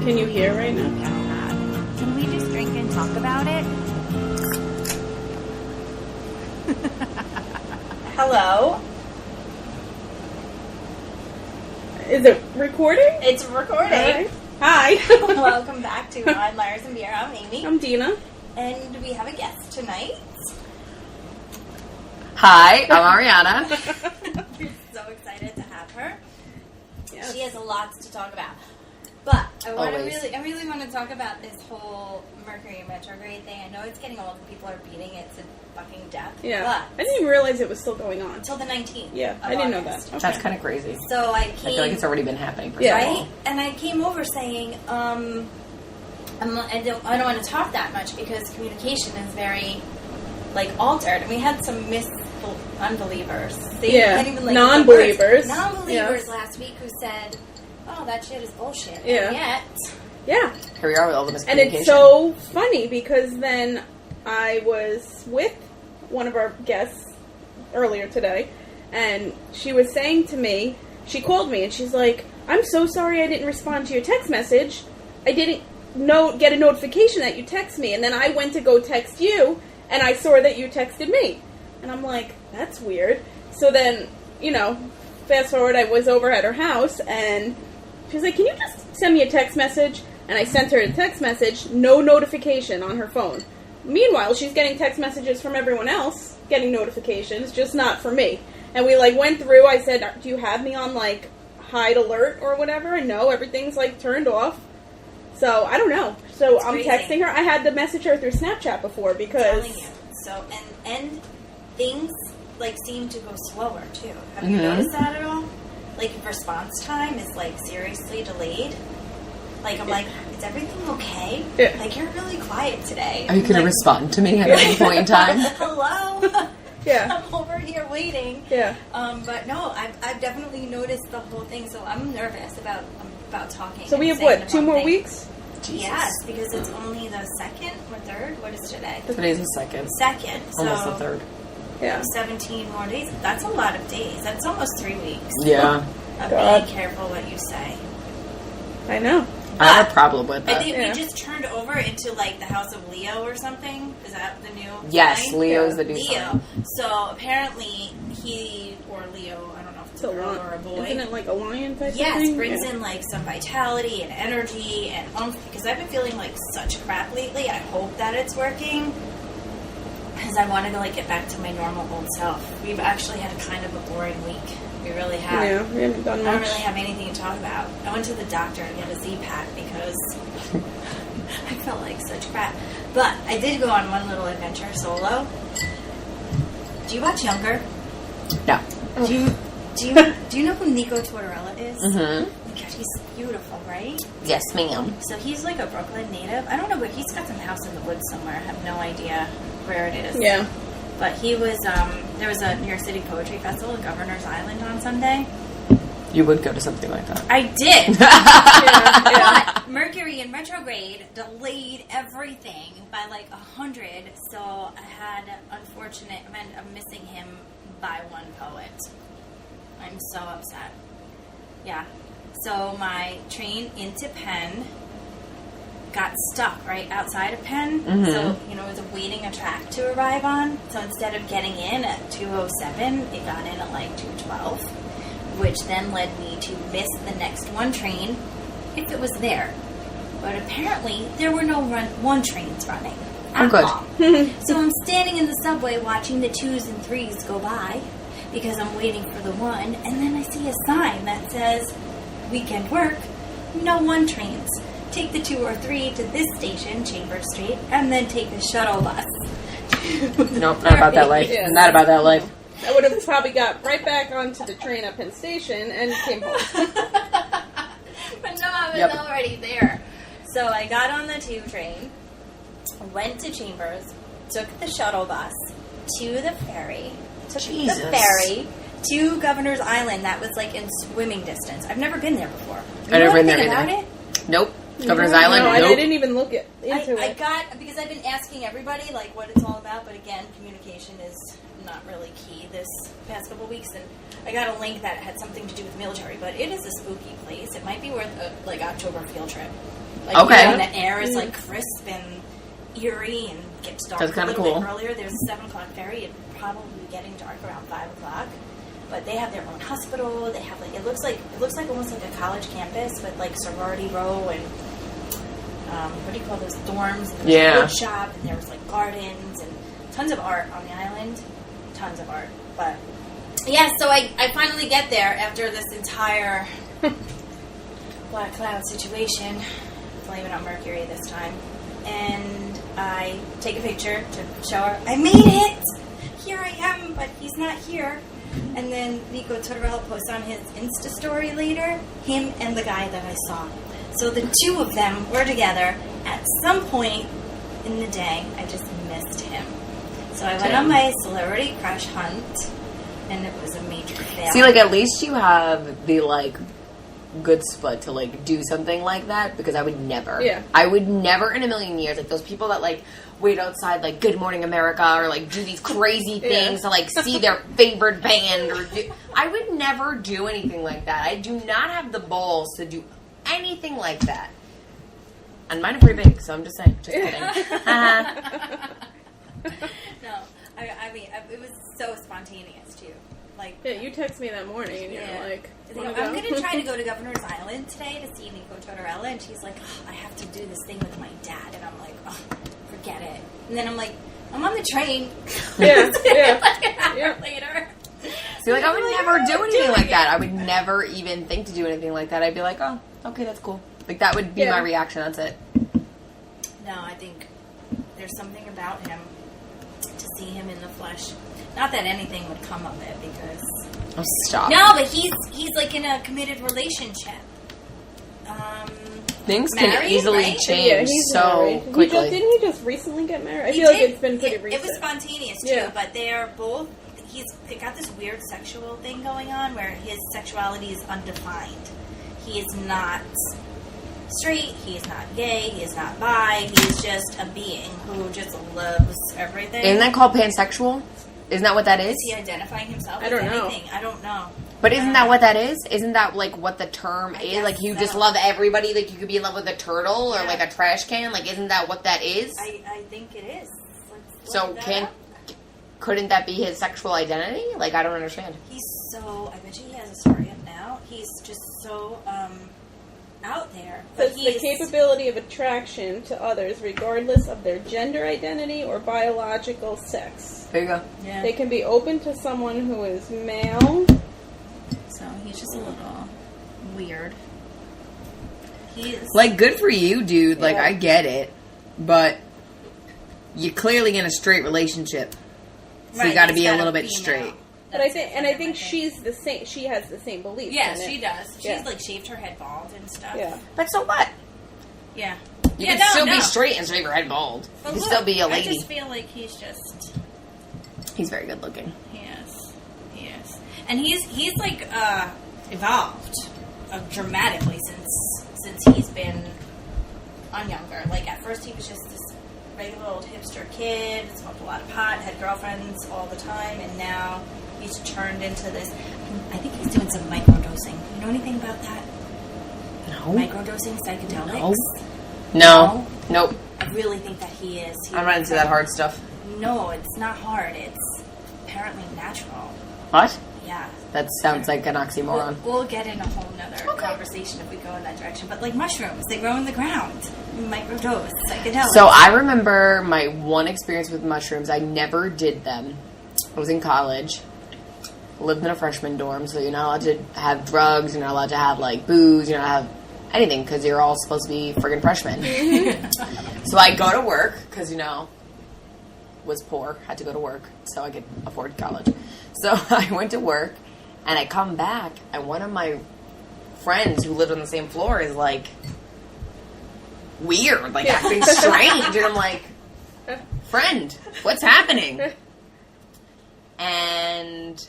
Can you hear right now? Can we just drink and talk about it? Hello. Is it recording? It's recording. Right. Hi. Welcome back to Wine, Liars, and Beer. I'm Amy. I'm Dina. And we have a guest tonight. Hi, I'm Ariana. We're so excited to have her. Yes. She has a lot to talk about. But I really want to talk about this whole Mercury retrograde thing. I know it's getting old and people are beating it to fucking death. Yeah. But I didn't even realize it was still going on. until the 19th. Yeah, I didn't know that. Okay. That's kind of crazy. So I feel like it's already been happening for Yeah. so right? long. And I came over saying, I don't want to talk that much because communication is very, altered. And we had some unbelievers. They can't even, non-believers. Non-believers last week who said, oh, that shit is bullshit. Yeah. And yet... Yeah. Here we are with all the miscommunication. And it's so funny because then I was with one of our guests earlier today, and she was saying to me, she called me, and she's like, I'm so sorry I didn't respond to your text message. I didn't get a notification that you text me, and then I went to go text you, and I saw that you texted me. And I'm like, that's weird. So then, fast forward, I was over at her house, and she was like, can you just send me a text message? And I sent her a text message, no notification on her phone. Meanwhile, she's getting text messages from everyone else, getting notifications, just not for me. And we, went through, I said, do you have me on, hide alert or whatever? And no, everything's, turned off. So, I don't know. So, It's I'm crazy. texting her. I had to message her through Snapchat before because... Telling you. So, and things, seem to go slower, too. Have you noticed that at all? Response time is, seriously delayed. I'm like, is everything okay? Yeah. You're really quiet today. Are you going to respond to me at any point in time? Hello? Yeah. I'm over here waiting. Yeah. But no, I've definitely noticed the whole thing, so I'm nervous about talking. So we and have, saying what, the 2 wrong more thing. weeks? Yes, because it's only the 2nd or 3rd. What is today? Today's the second. 2nd. So Almost the third. Yeah. 17 more days. That's a lot of days. That's almost 3 weeks. Yeah. Of God. being careful what you say. I know. I have a problem with I that. think Yeah. we just turned over into the House of Leo or something. Is that the new Yes, sign? Leo's the new Leo. sign. So apparently he or Leo, I don't know if it's a girl or a boy. Isn't it a lion type of Yes, thing? brings Yeah. in some vitality and energy and oomph because I've been feeling such crap lately. I hope that it's working because I want to get back to my normal old self. We've actually had a kind of a boring week. We really have. Yeah, we haven't done I much. don't really have anything to talk about. I went to the doctor and got a Z-Pack because I felt like such crap. But I did go on one little adventure solo. Do you watch Younger? No. Do you know who Nico Tortorella is? Mm-hmm. Oh my God, he's beautiful, right? Yes, ma'am. So he's a Brooklyn native. I don't know, but he's got some house in the woods somewhere. I have no idea where it is. Yeah. But he was, there was a New York City Poetry Festival at Governor's Island on Sunday. You would go to something like that. I did. Yeah. But Mercury in retrograde delayed everything by 100. So I had unfortunate event of missing him by one poet. I'm so upset. Yeah. So my train into Penn got stuck right outside of Penn. Mm-hmm. So, it was awaiting a track to arrive on. So instead of getting in at 2:07, it got in at 2:12, which then led me to miss the next one train if it was there. But apparently, there were no one trains running at good. all. So I'm standing in the subway watching the 2s and 3s go by because I'm waiting for the one, and then I see a sign that says, weekend work, no one trains. Take the 2 or 3 to this station, Chambers Street, and then take the shuttle bus. Nope, not about that life. Yeah. Not about that life. I would have probably got right back onto the train at Penn Station and came home. But no, I was Yep. already there. So I got on the 2 train, went to Chambers, took the shuttle bus to the ferry, took Jesus. the ferry to Governor's Island. That was in swimming distance. I've never been there before. I've never been there anything either. about it? Nope. Governor's Island? No, Nope. I didn't even look into I it. got, because I've been asking everybody, what it's all about, but again, communication is not really key this past couple weeks, and I got a link that had something to do with military, but it is a spooky place. It might be worth a, October field trip. Like, Okay. when the air is like crisp and eerie and gets dark That's a kinda little cool. bit earlier. There's a 7 o'clock ferry. It's probably getting dark around 5 o'clock. But they have their own hospital. They have like it looks like almost like a college campus with like sorority row and what do you call those dorms? And there's a wood shop and there was like gardens and tons of art on the island. Tons of art. But yeah, so I finally get there after this entire black cloud situation. Blame it on Mercury this time. And I take a picture to show her, I made it! Here I am, but he's not here. And then Nico Tortorella posts on his Insta story later, him and the guy that I saw. So the two of them were together at some point in the day. I just missed him. So I went on my celebrity crush hunt, and it was a major fail. See, like, at least you have the, like, good split to, like, do something like that, because I would never. Yeah. I would never in a million years, like, those people that, like, wait outside, like, Good Morning America, or, like, do these crazy things to, like, see their favorite band, or I would never do anything like that. I do not have the balls to do anything like that. And mine are pretty big, so I'm just saying. Just kidding. No, I mean, it was so spontaneous, too. Like, Yeah, you text me that morning and you're like, I'm going to try to go to Governor's Island today to see Nico Tortorella, and she's like, oh, I have to do this thing with my dad, and I'm like, oh, forget it. And then I'm like, I'm on the train. Yeah, yeah. Like an hour Yeah. later. See, like, I would never do anything like that. I would never even think to do anything like that. I'd be like, oh, okay, that's cool. Like, that would be my reaction. That's it. No, I think there's something about him to see him in the flesh. Not that anything would come of it, because... Oh, stop. No, but he's like in a committed relationship. Things can married, easily right? change Yeah, he's so married. quickly. Didn't he just recently get married? I He feel like did. it's been pretty It recent. was spontaneous too, Yeah. but they're both. They got this weird sexual thing going on where his sexuality is undefined. He is not straight. He is not gay. He is not bi. He is just a being who just loves everything. Isn't that called pansexual? Isn't that what that is? Is he identifying himself I as don't know. anything? I don't know. But isn't that what that is? Isn't that, like, what the term is? guess Like, you so. just love everybody? Like, you could be in love with a turtle or, Yeah. like, a trash can? Like, isn't that what that is? I think it is. Let's So, look that up. couldn't that be his sexual identity? Like, I don't understand. He's so. I bet you he has a story up now. He's just so out there. So it's the capability of attraction to others regardless of their gender identity or biological sex. There you go. Yeah. They can be open to someone who is male. So he's just a little weird. He is. Like, good for you, dude. Like, Yeah. I get it. But you're clearly in a straight relationship. So you got to he's be a got little bit female. straight. But I think she's the same. She has the same beliefs. Yeah, in it. she does. She's Yeah. like shaved her head bald and stuff. Yeah. But so what? Yeah. You Yeah, can still no. be straight and shave your head bald. But You can look, still be a I lady. just feel like he's just. He's very good looking. He is, and he's like evolved dramatically since he's been on younger. Like at first he was just this regular old hipster kid, smoked a lot of pot, had girlfriends all the time, and now he's turned into this. I think he's doing some microdosing. You know anything about that? No. Microdosing psychedelics? No. Nope. I really think that he is. I'm not into that hard stuff. No, it's not hard. It's apparently natural. What? Yeah. That sounds like an oxymoron. We'll get in a whole nother conversation if we go in that direction. But like mushrooms, they grow in the ground. Microdose, psychedelics. So I remember my one experience with mushrooms. I never did them. I was in college. Lived in a freshman dorm, so you're not allowed to have drugs. You're not allowed to have, like, booze. You're not allowed to have anything because you're all supposed to be friggin' freshmen. So I go to work because, was poor. Had to go to work so I could afford college. So I went to work, and I come back, and one of my friends who lived on the same floor is, like, weird, like, acting strange. And I'm like, friend, what's happening? And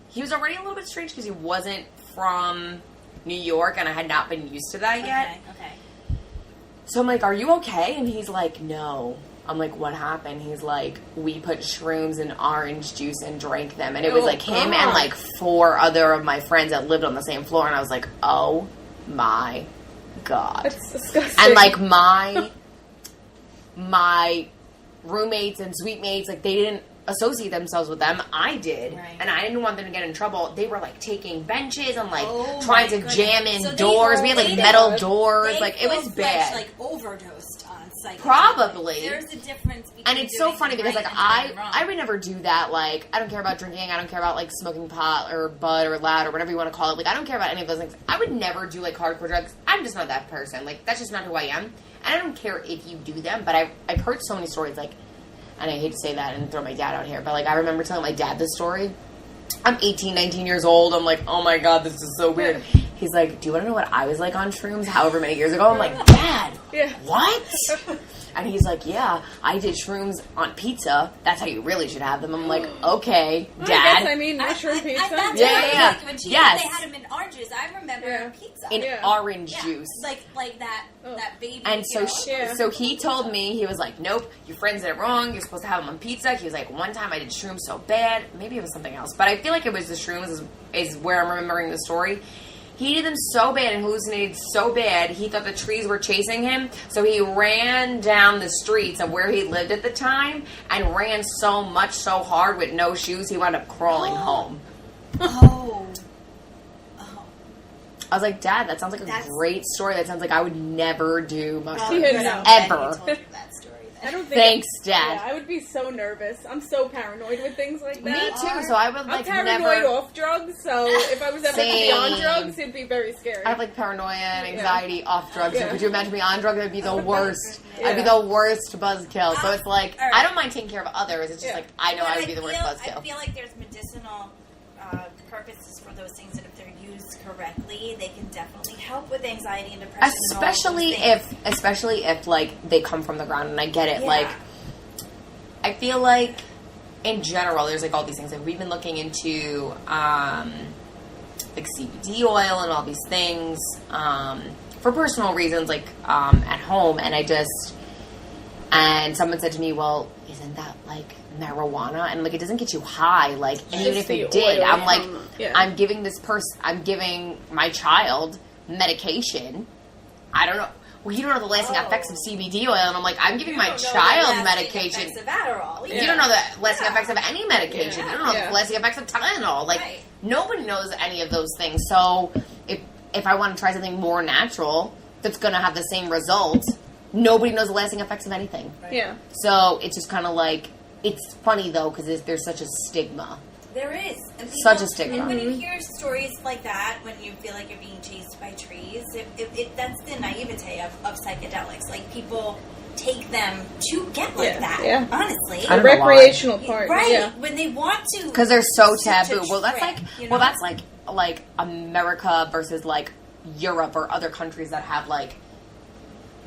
he was already a little bit strange because he wasn't from New York, and I had not been used to that yet. Okay. So I'm like, are you okay? And he's like, no. I'm like, what happened? He's like, we put shrooms in orange juice and drank them. And it was like him and like 4 other of my friends that lived on the same floor. And I was like, oh my God. That's disgusting. And, like, my roommates and suite mates, like, they didn't associate themselves with them. I did. Right. And I didn't want them to get in trouble. They were, like, taking benches and, like, Oh trying my to goodness. jam in So they doors. We had, like, were- metal doors. They Like, it was full-fledged, bad. like, overdosed on psychedelics. Probably. There's a difference between And it's so doing funny the because, right like, and doing the wrong. I would never do that. Like, I don't care about drinking. I don't care about, like, smoking pot or bud or loud or whatever you want to call it. Like, I don't care about any of those things. I would never do, like, hardcore drugs. I'm just not that person. Like, that's just not who I am. And I don't care if you do them, but I've heard so many stories, like, and I hate to say that and throw my dad out here, but, like, I remember telling my dad this story. I'm 18, 19 years old. I'm like, oh, my God, this is so weird. He's like, do you want to know what I was like on shrooms however many years ago? I'm like, Dad, Yeah. what? And he's like, yeah, I did shrooms on pizza. That's how you really should have them. I'm like, okay, I Dad. guess I mean mushroom pizza. that's Yeah, what, yeah. like, when she Yes. they had them in oranges. I remember Yeah. pizza. In Yeah. orange Yeah, juice. like that that baby. And so, you know, Yeah. so he told me, he was like, nope, your friends did it wrong. You're supposed to have them on pizza. He was like, one time I did shrooms so bad. Maybe it was something else. But I feel like it was the shrooms is where I'm remembering the story. He did them so bad and hallucinated so bad, he thought the trees were chasing him. So he ran down the streets of where he lived at the time and ran so much, so hard with no shoes, he wound up crawling home. Oh. I was like, Dad, that sounds like a That's- great story. That sounds like I would never do mushrooms. Yeah, good. no. I'm glad Ever. you told me that story then. I don't think. Thanks, Dad. Yeah, I would be so nervous. I'm so paranoid with things like Me that. too, so I would I'm like paranoid never... off drugs, so if I was ever to be on Same. drugs, it'd be very scary. I have like paranoia and anxiety off drugs. Yeah. So could you imagine me on drugs? I'd be the worst. Yeah. I'd be the worst buzzkill. So it's like, All right. I don't mind taking care of others. It's just Yeah. like, I know But I would be the worst I buzzkill. feel like there's medicinal purposes for those things, and if they're used correctly, they can definitely help with anxiety and depression. Especially if like they come from the ground, and I get it. Yeah. Like, I feel like in general, there's like all these things. Like we've been looking into like CBD oil and all these things for personal reasons, like at home, and someone said to me, "Well, isn't that like marijuana?" And like, it doesn't get you high. Like, and even if the it did, oil I'm like, from- yeah. I'm giving my child medication. I don't know. Well, you don't know the lasting effects of CBD oil, and I'm like, I'm giving my child medication. Effects of Adderall. You don't know the lasting effects of any medication. Yeah. You don't know Yeah. the lasting effects of Tylenol. Like, Right. nobody knows any of those things. So, if I want to try something more natural that's going to have the same result, nobody knows the lasting effects of anything. Yeah. So, it's just kind of like, it's funny, though, because there's such a stigma. There is. And Such a stigma. And when you hear stories like that, when you feel like you're being chased by trees, that's the naivete of psychedelics. Like, people take them to get like Yeah. that, Yeah. honestly. I The don't know why. recreational part. Right. Yeah. When they want to. Because they're so such a taboo. Well, that's trick, like, you know? well, that's like America versus like Europe or other countries that have like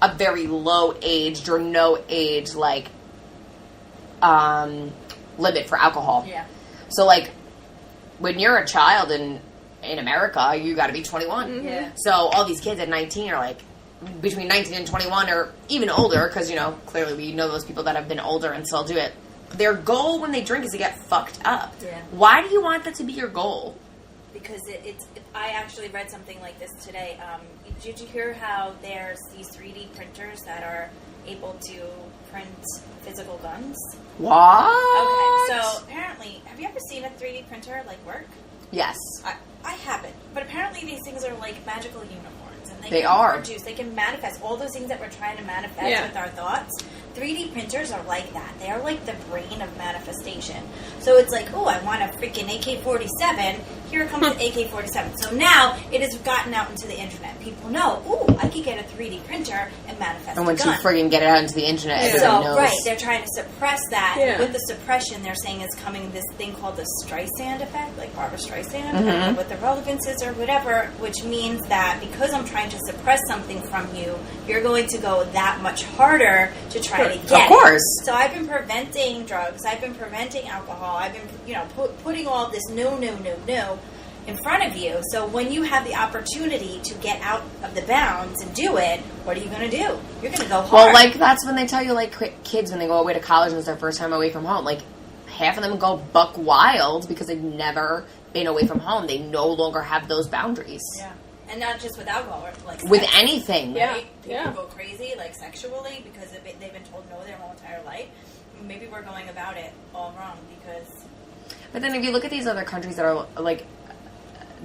a very low aged or no age like limit for alcohol. Yeah. So like when you're a child in America, you got to be 21. Yeah. So all these kids at 19 are like between 19 and 21 or even older, because you know clearly we know those people that have been older and still do it. Their goal when they drink is to get fucked up. Yeah. Why do you want that to be your goal? Because I actually read something like this today. Did you hear how there's these 3D printers that are able to print physical guns? What? Okay, so apparently, have you ever seen a 3D printer like work? Yes. I haven't, but apparently these things are like magical unicorns, and They can are. produce. They can manifest all those things that we're trying to manifest Yeah. with our thoughts. 3D printers are like that. They are like the brain of manifestation. So it's like, oh, I want a freaking AK-47. Here comes the AK-47. So now it has gotten out into the internet. People know, oh, I could get a 3D printer and manifest And once a you gun. friggin' get it out into the internet, Yeah. everybody So, knows. right, they're trying to suppress that. Yeah. With the suppression, they're saying is coming this thing called the Streisand effect, like Barbara Streisand, I Mm-hmm. don't know what the relevance is or whatever, which means that because I'm trying to suppress something from you, you're going to go that much harder to try to get Of course. it. So I've been preventing drugs, I've been preventing alcohol, I've been, putting all this no in front of you. So when you have the opportunity to get out of the bounds and do it, what are you going to do? You're going to go hard. Well, like, that's when they tell you, like, kids, when they go away to college and it's their first time away from home, like, half of them go buck wild because they've never been away from home. They no longer have those boundaries. Yeah. And not just with alcohol, like with sex, anything. Yeah. right? People go crazy, like sexually, because they've been told no their whole entire life. Maybe we're going about it all wrong because... But then if you look at these other countries that are, like,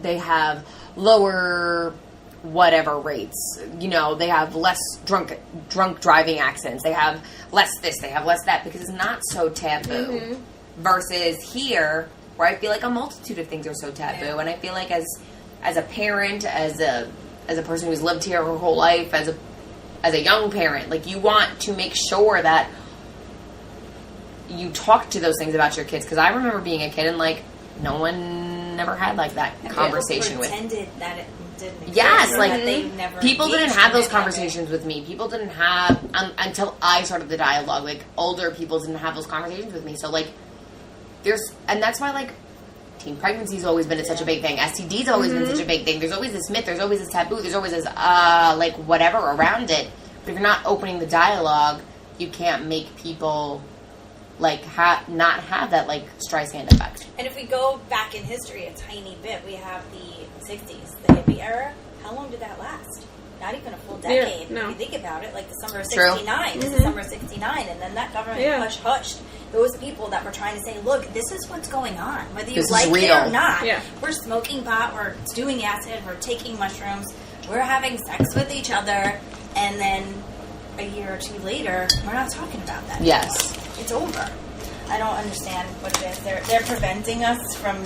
they have lower whatever rates. You know, they have less drunk driving accidents. They have less this, they have less that, because it's not so taboo. Mm-hmm. Versus here, where I feel like a multitude of things are so taboo. Yeah. And I feel like as a parent, as a person who's lived here her whole life, as a young parent, like, you want to make sure that you talk to those things about your kids. Because I remember being a kid and, like, no one never had, like, that conversation with. Pretended that it didn't exist. Yes, or like, that they never people didn't engaged have in those it that way. conversations with me. People didn't have, until I started the dialogue, like, older people didn't have those conversations with me. So, like, and that's why, like, teen pregnancy's always been such a big thing. STD's always been such a big thing. There's always this myth. There's always this taboo. There's always this, like, whatever around it. But if you're not opening the dialogue, you can't make people, like, not have that, like, Streisand effect. And if we go back in history a tiny bit, we have the 60s, the hippie era. How long did that last? Not even a full decade. no. If you think about it, like the summer of True. 69. This is summer of 69. And then that government hushed those people that were trying to say, look, this is what's going on. Whether you This is like it real. or not. Yeah. We're smoking pot, we're doing acid, we're taking mushrooms, we're having sex with each other, and then a year or two later, we're not talking about that Yes. anymore. It's over. I don't understand what it is. They're preventing us from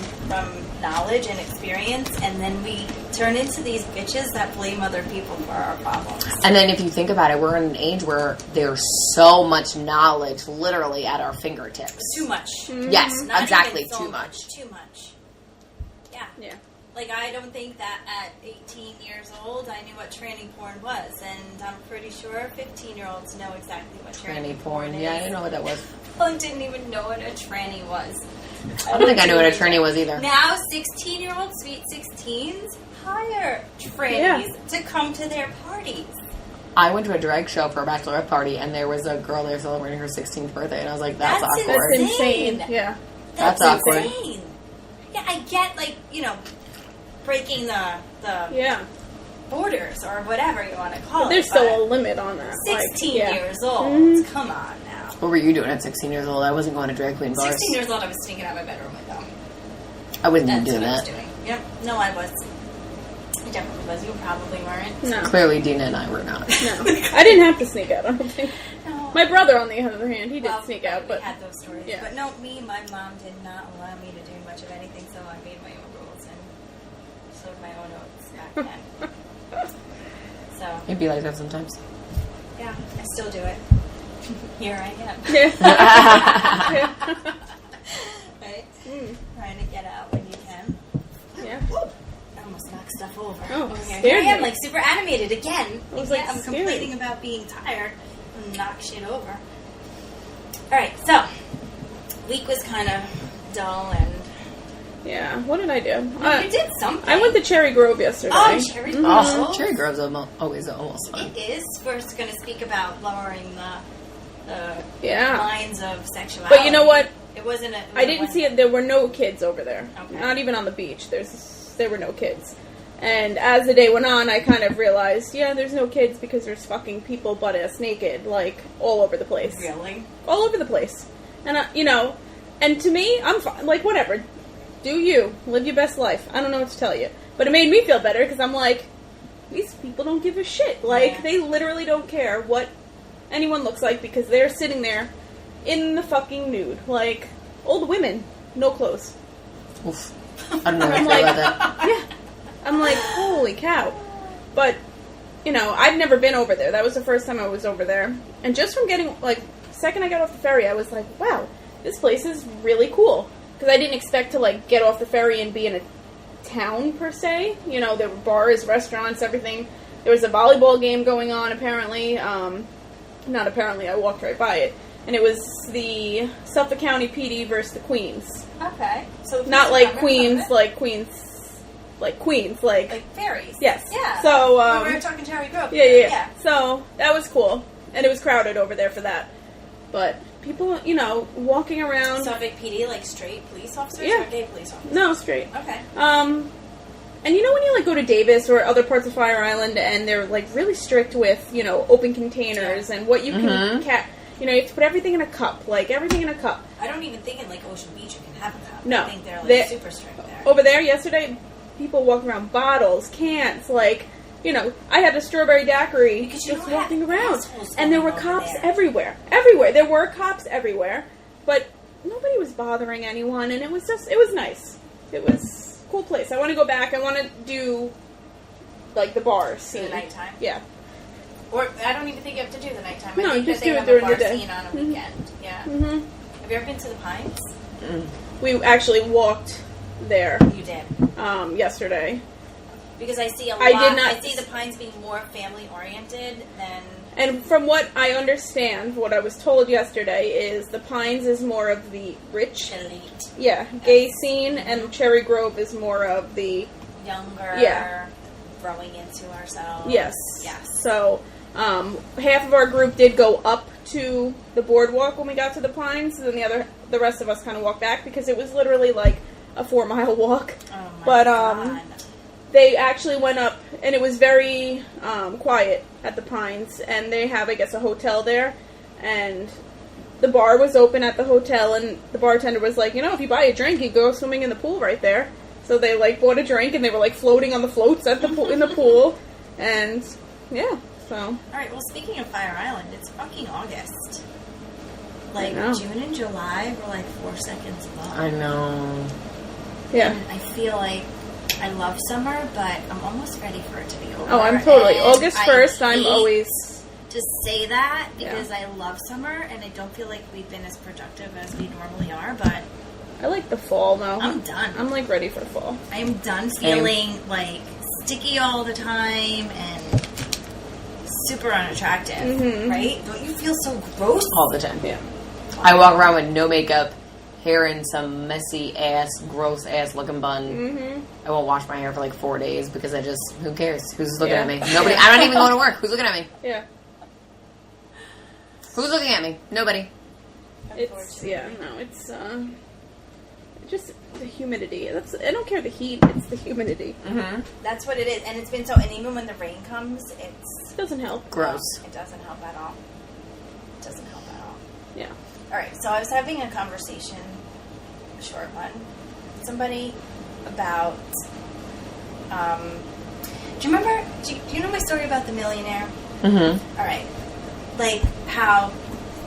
knowledge and experience, and then we turn into these bitches that blame other people for our problems. And then if you think about it, we're in an age where there's so much knowledge literally at our fingertips. Too much. Yes, Not exactly, even so too much. Too much. Yeah. Yeah. Like, I don't think that at 18 years old I knew what tranny porn was, and I'm pretty sure 15-year-olds know exactly what tranny porn is. Yeah, I didn't know what that was. I didn't even know what a tranny was. I don't think I knew what a tranny was either. Now, 16-year-old sweet 16s hire trannies to come to their parties. I went to a drag show for a bachelorette party, and there was a girl there celebrating her 16th birthday, and I was like, that's awkward. That's Insane. insane. Yeah. That's awkward. Insane. Yeah, I get, like, you know, breaking the Yeah. borders or whatever you want to call But there's it. still a limit on that. 16 yeah. years old. Mhm. Come on now. What were you doing at 16 years old? I wasn't going to drag queen bars. 16 years old, I was sneaking out my bedroom window. I wasn't even That's doing what I was that. doing. Yep. No, I was. I definitely was. You probably weren't. No. Clearly, Dina and I were not. No. I didn't have to sneak out, I don't think. No. My brother, on the other hand, he did Well, sneak out, but we had those stories. yeah. But no, my mom did not allow me to do much of anything, so I made my own rules and sewed my own oats back then. So, It'd be like that sometimes. yeah, I still do it. Here I am. yeah. Right? Mm. Trying to get out when you can. Yeah. I almost knocked stuff over. Oh, Here scared I am, me. like super animated again. I was, Again, like, I'm scared. complaining about being tired and knock shit over. Alright, so week was kind of dull and Yeah. What did I do? you did something. I went to Cherry Grove yesterday. Oh, Cherry Grove. Oh, Cherry Grove's always almost fun. It is. We're going to speak about lowering the Yeah. lines of sexuality. But you know what? It wasn't a... I didn't see it. There were no kids over there. Okay. Not even on the beach. There were no kids. And as the day went on, I kind of realized, yeah, there's no kids because there's fucking people butt-ass naked, like, all over the place. Really? All over the place. And, you know, and to me, I'm fine. Like, whatever. Do you. Live your best life. I don't know what to tell you. But it made me feel better because I'm like, these people don't give a shit. Like, Yeah. they literally don't care what anyone looks like because they're sitting there in the fucking nude. Like, old women. No clothes. Oof. I don't know what to I'm feel like, about that. yeah. I'm like, holy cow. But, you know, I'd never been over there. That was the first time I was over there. And just from getting, like, second I got off the ferry, I was like, wow, this place is really cool. Because I didn't expect to, like, get off the ferry and be in a town, per se. You know, there were bars, restaurants, everything. There was a volleyball game going on, apparently. Not apparently, I walked right by it. And it was the Suffolk County PD versus the Queens. Okay. So Not like Queens, like Queens, like fairies. yes. Yeah. So, we were talking Cherry Grove. yeah. So, that was cool. And it was crowded over there for that. But people, you know, walking around. Suffolk PD, like straight police officers Yeah. or gay police officers? No, straight. Okay. And you know when you like go to Davis or other parts of Fire Island and they're like really strict with, you know, open containers and what you can you know, you have to put everything in a cup, like everything in a cup. I don't even think in like Ocean Beach you can have a cup. No. I think they're like super strict there. Over there yesterday, people walking around bottles, cans, like, you know, I had a strawberry daiquiri just walking around. And there were cops everywhere. Everywhere. There were cops everywhere. But nobody was bothering anyone, and it was nice. It was a cool place. I want to go back. I want to do, like, the bars. See the nighttime? Yeah. Or I don't even think you have to do the nighttime. No, I think just that they do it have during a bar the day. scene on a weekend. Yeah. Mm-hmm. Have you ever been to the Pines? We actually walked there. You did. Yesterday. Because I see a lot. I did not. I see the Pines being more family oriented than. And from what I understand, what I was told yesterday is the Pines is more of the rich, elite. Yeah, gay scene, and Cherry Grove is more of the younger, growing into ourselves. Yes. Yes. So, half of our group did go up to the boardwalk when we got to the Pines, and then the rest of us kind of walked back because it was literally like a 4-mile walk. Oh my but God. they actually went up, and it was very quiet at the Pines, and they have, I guess, a hotel there, and the bar was open at the hotel, and the bartender was like, you know, if you buy a drink, you go swimming in the pool right there. So they, like, bought a drink, and they were, like, floating on the floats at the in the pool, and, yeah, so. All right, well, speaking of Fire Island, it's fucking August. Like, June and July were, like, 4 seconds long. I know. Yeah. And I feel like I love summer, but I'm almost ready for it to be over. Oh, I'm totally. And August 1st, I'm always... to say that because I love summer, and I don't feel like we've been as productive as we normally are, but... I like the fall, though. I'm done. I'm, like, ready for fall. I am done feeling, like, sticky all the time and super unattractive, right? Don't you feel so gross? All the time. Yeah. I walk around with no makeup, hair in some messy ass, gross ass looking bun. I won't wash my hair for like 4 days because I just, who cares? Who's looking at me? Nobody. I don't even go to work. Who's looking at me? Yeah. Who's looking at me? Nobody. It's, just the humidity. I don't care the heat, it's the humidity. That's what it is. And it's been so, and even when the rain comes, it doesn't help. Gross. It doesn't help at all. It doesn't help at all. Yeah. Alright, so I was having a conversation, a short one, with somebody about, do you remember, do you know my story about the millionaire? Alright. Like, how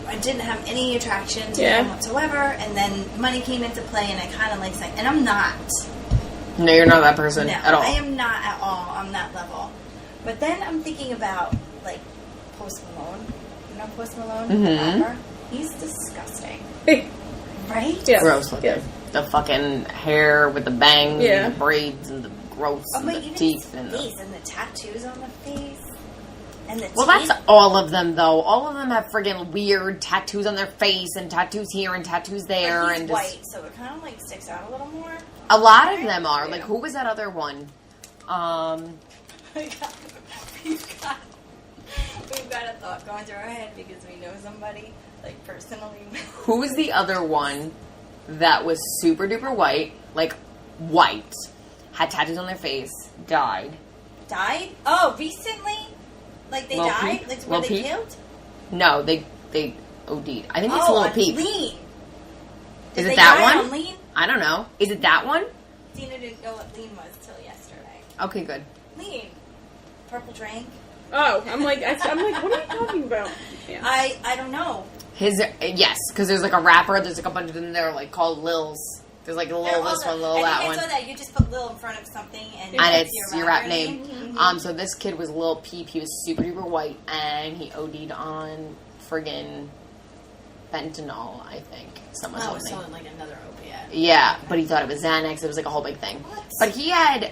I didn't have any attraction to him whatsoever, and then money came into play, and I kind of like, and I'm not. No, you're not that person at all. I am not at all on that level. But then I'm thinking about, like, Post Malone. You know Post Malone? The rapper? He's disgusting. Right? Yeah. Gross looking. The fucking hair with the bangs and the braids and the gross and the teeth. And the face and the tattoos on the face. And the well, that's all of them, though. All of them have friggin' weird tattoos on their face and tattoos here and tattoos there. But he's and white, so it kind of, like, sticks out a little more. A lot of them are. Like, who was that other one? We've got a thought going through our head because we know somebody, like, personally. Who was the other one that was super duper white, like white, had tattoos on their face, died? Died? Oh, recently? Like they died? Peep? Like were they killed? No, they OD'd. I think it's Lil Peep. Lean. Is it that one? On Lean? I don't know. Is it that one? Dina didn't know what Lean was till yesterday. Okay, good. Lean. Purple Drink. Oh, I'm like, what are you talking about? Yeah. I don't know. Yes, because there's like a rapper. There's like a bunch of them there, like called Lils. There's like a Lil this one, Lil that one. I saw that. You just put Lil in front of something and it's your rap name. So this kid was Lil Peep. He was super duper white, and he OD'd on friggin' fentanyl, I think. Someone told me. So like another opiate. Yeah, but he thought it was Xanax. It was like a whole big thing. What? But he had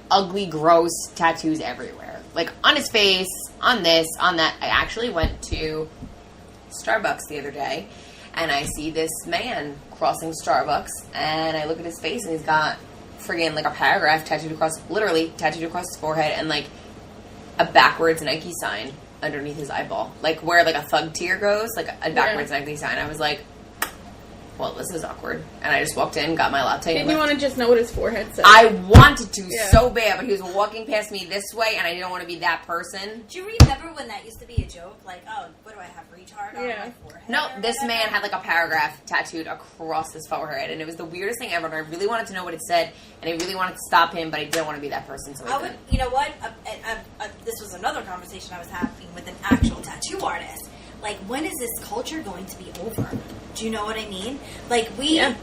ugly, gross tattoos everywhere. Like on his face, on this, on that. I actually went to Starbucks the other day, and I see this man crossing Starbucks, and I look at his face, and he's got friggin' like a paragraph literally tattooed across his forehead, and like a backwards Nike sign underneath his eyeball. Like where like a thug tear goes, like a backwards Nike sign. I was like, well, this is awkward. And I just walked in, got my latte. Didn't you want to just know what his forehead said? I wanted to so bad, but he was walking past me this way, and I didn't want to be that person. Do you remember when that used to be a joke? Like, oh, what do I have, retard on my forehead? No, this man had like a paragraph tattooed across his forehead, and it was the weirdest thing ever, and I really wanted to know what it said, and I really wanted to stop him, but I didn't want to be that person, so I would, you know what? This was another conversation I was having with an actual tattoo artist. Like, when is this culture going to be over? Do you know what I mean? Like,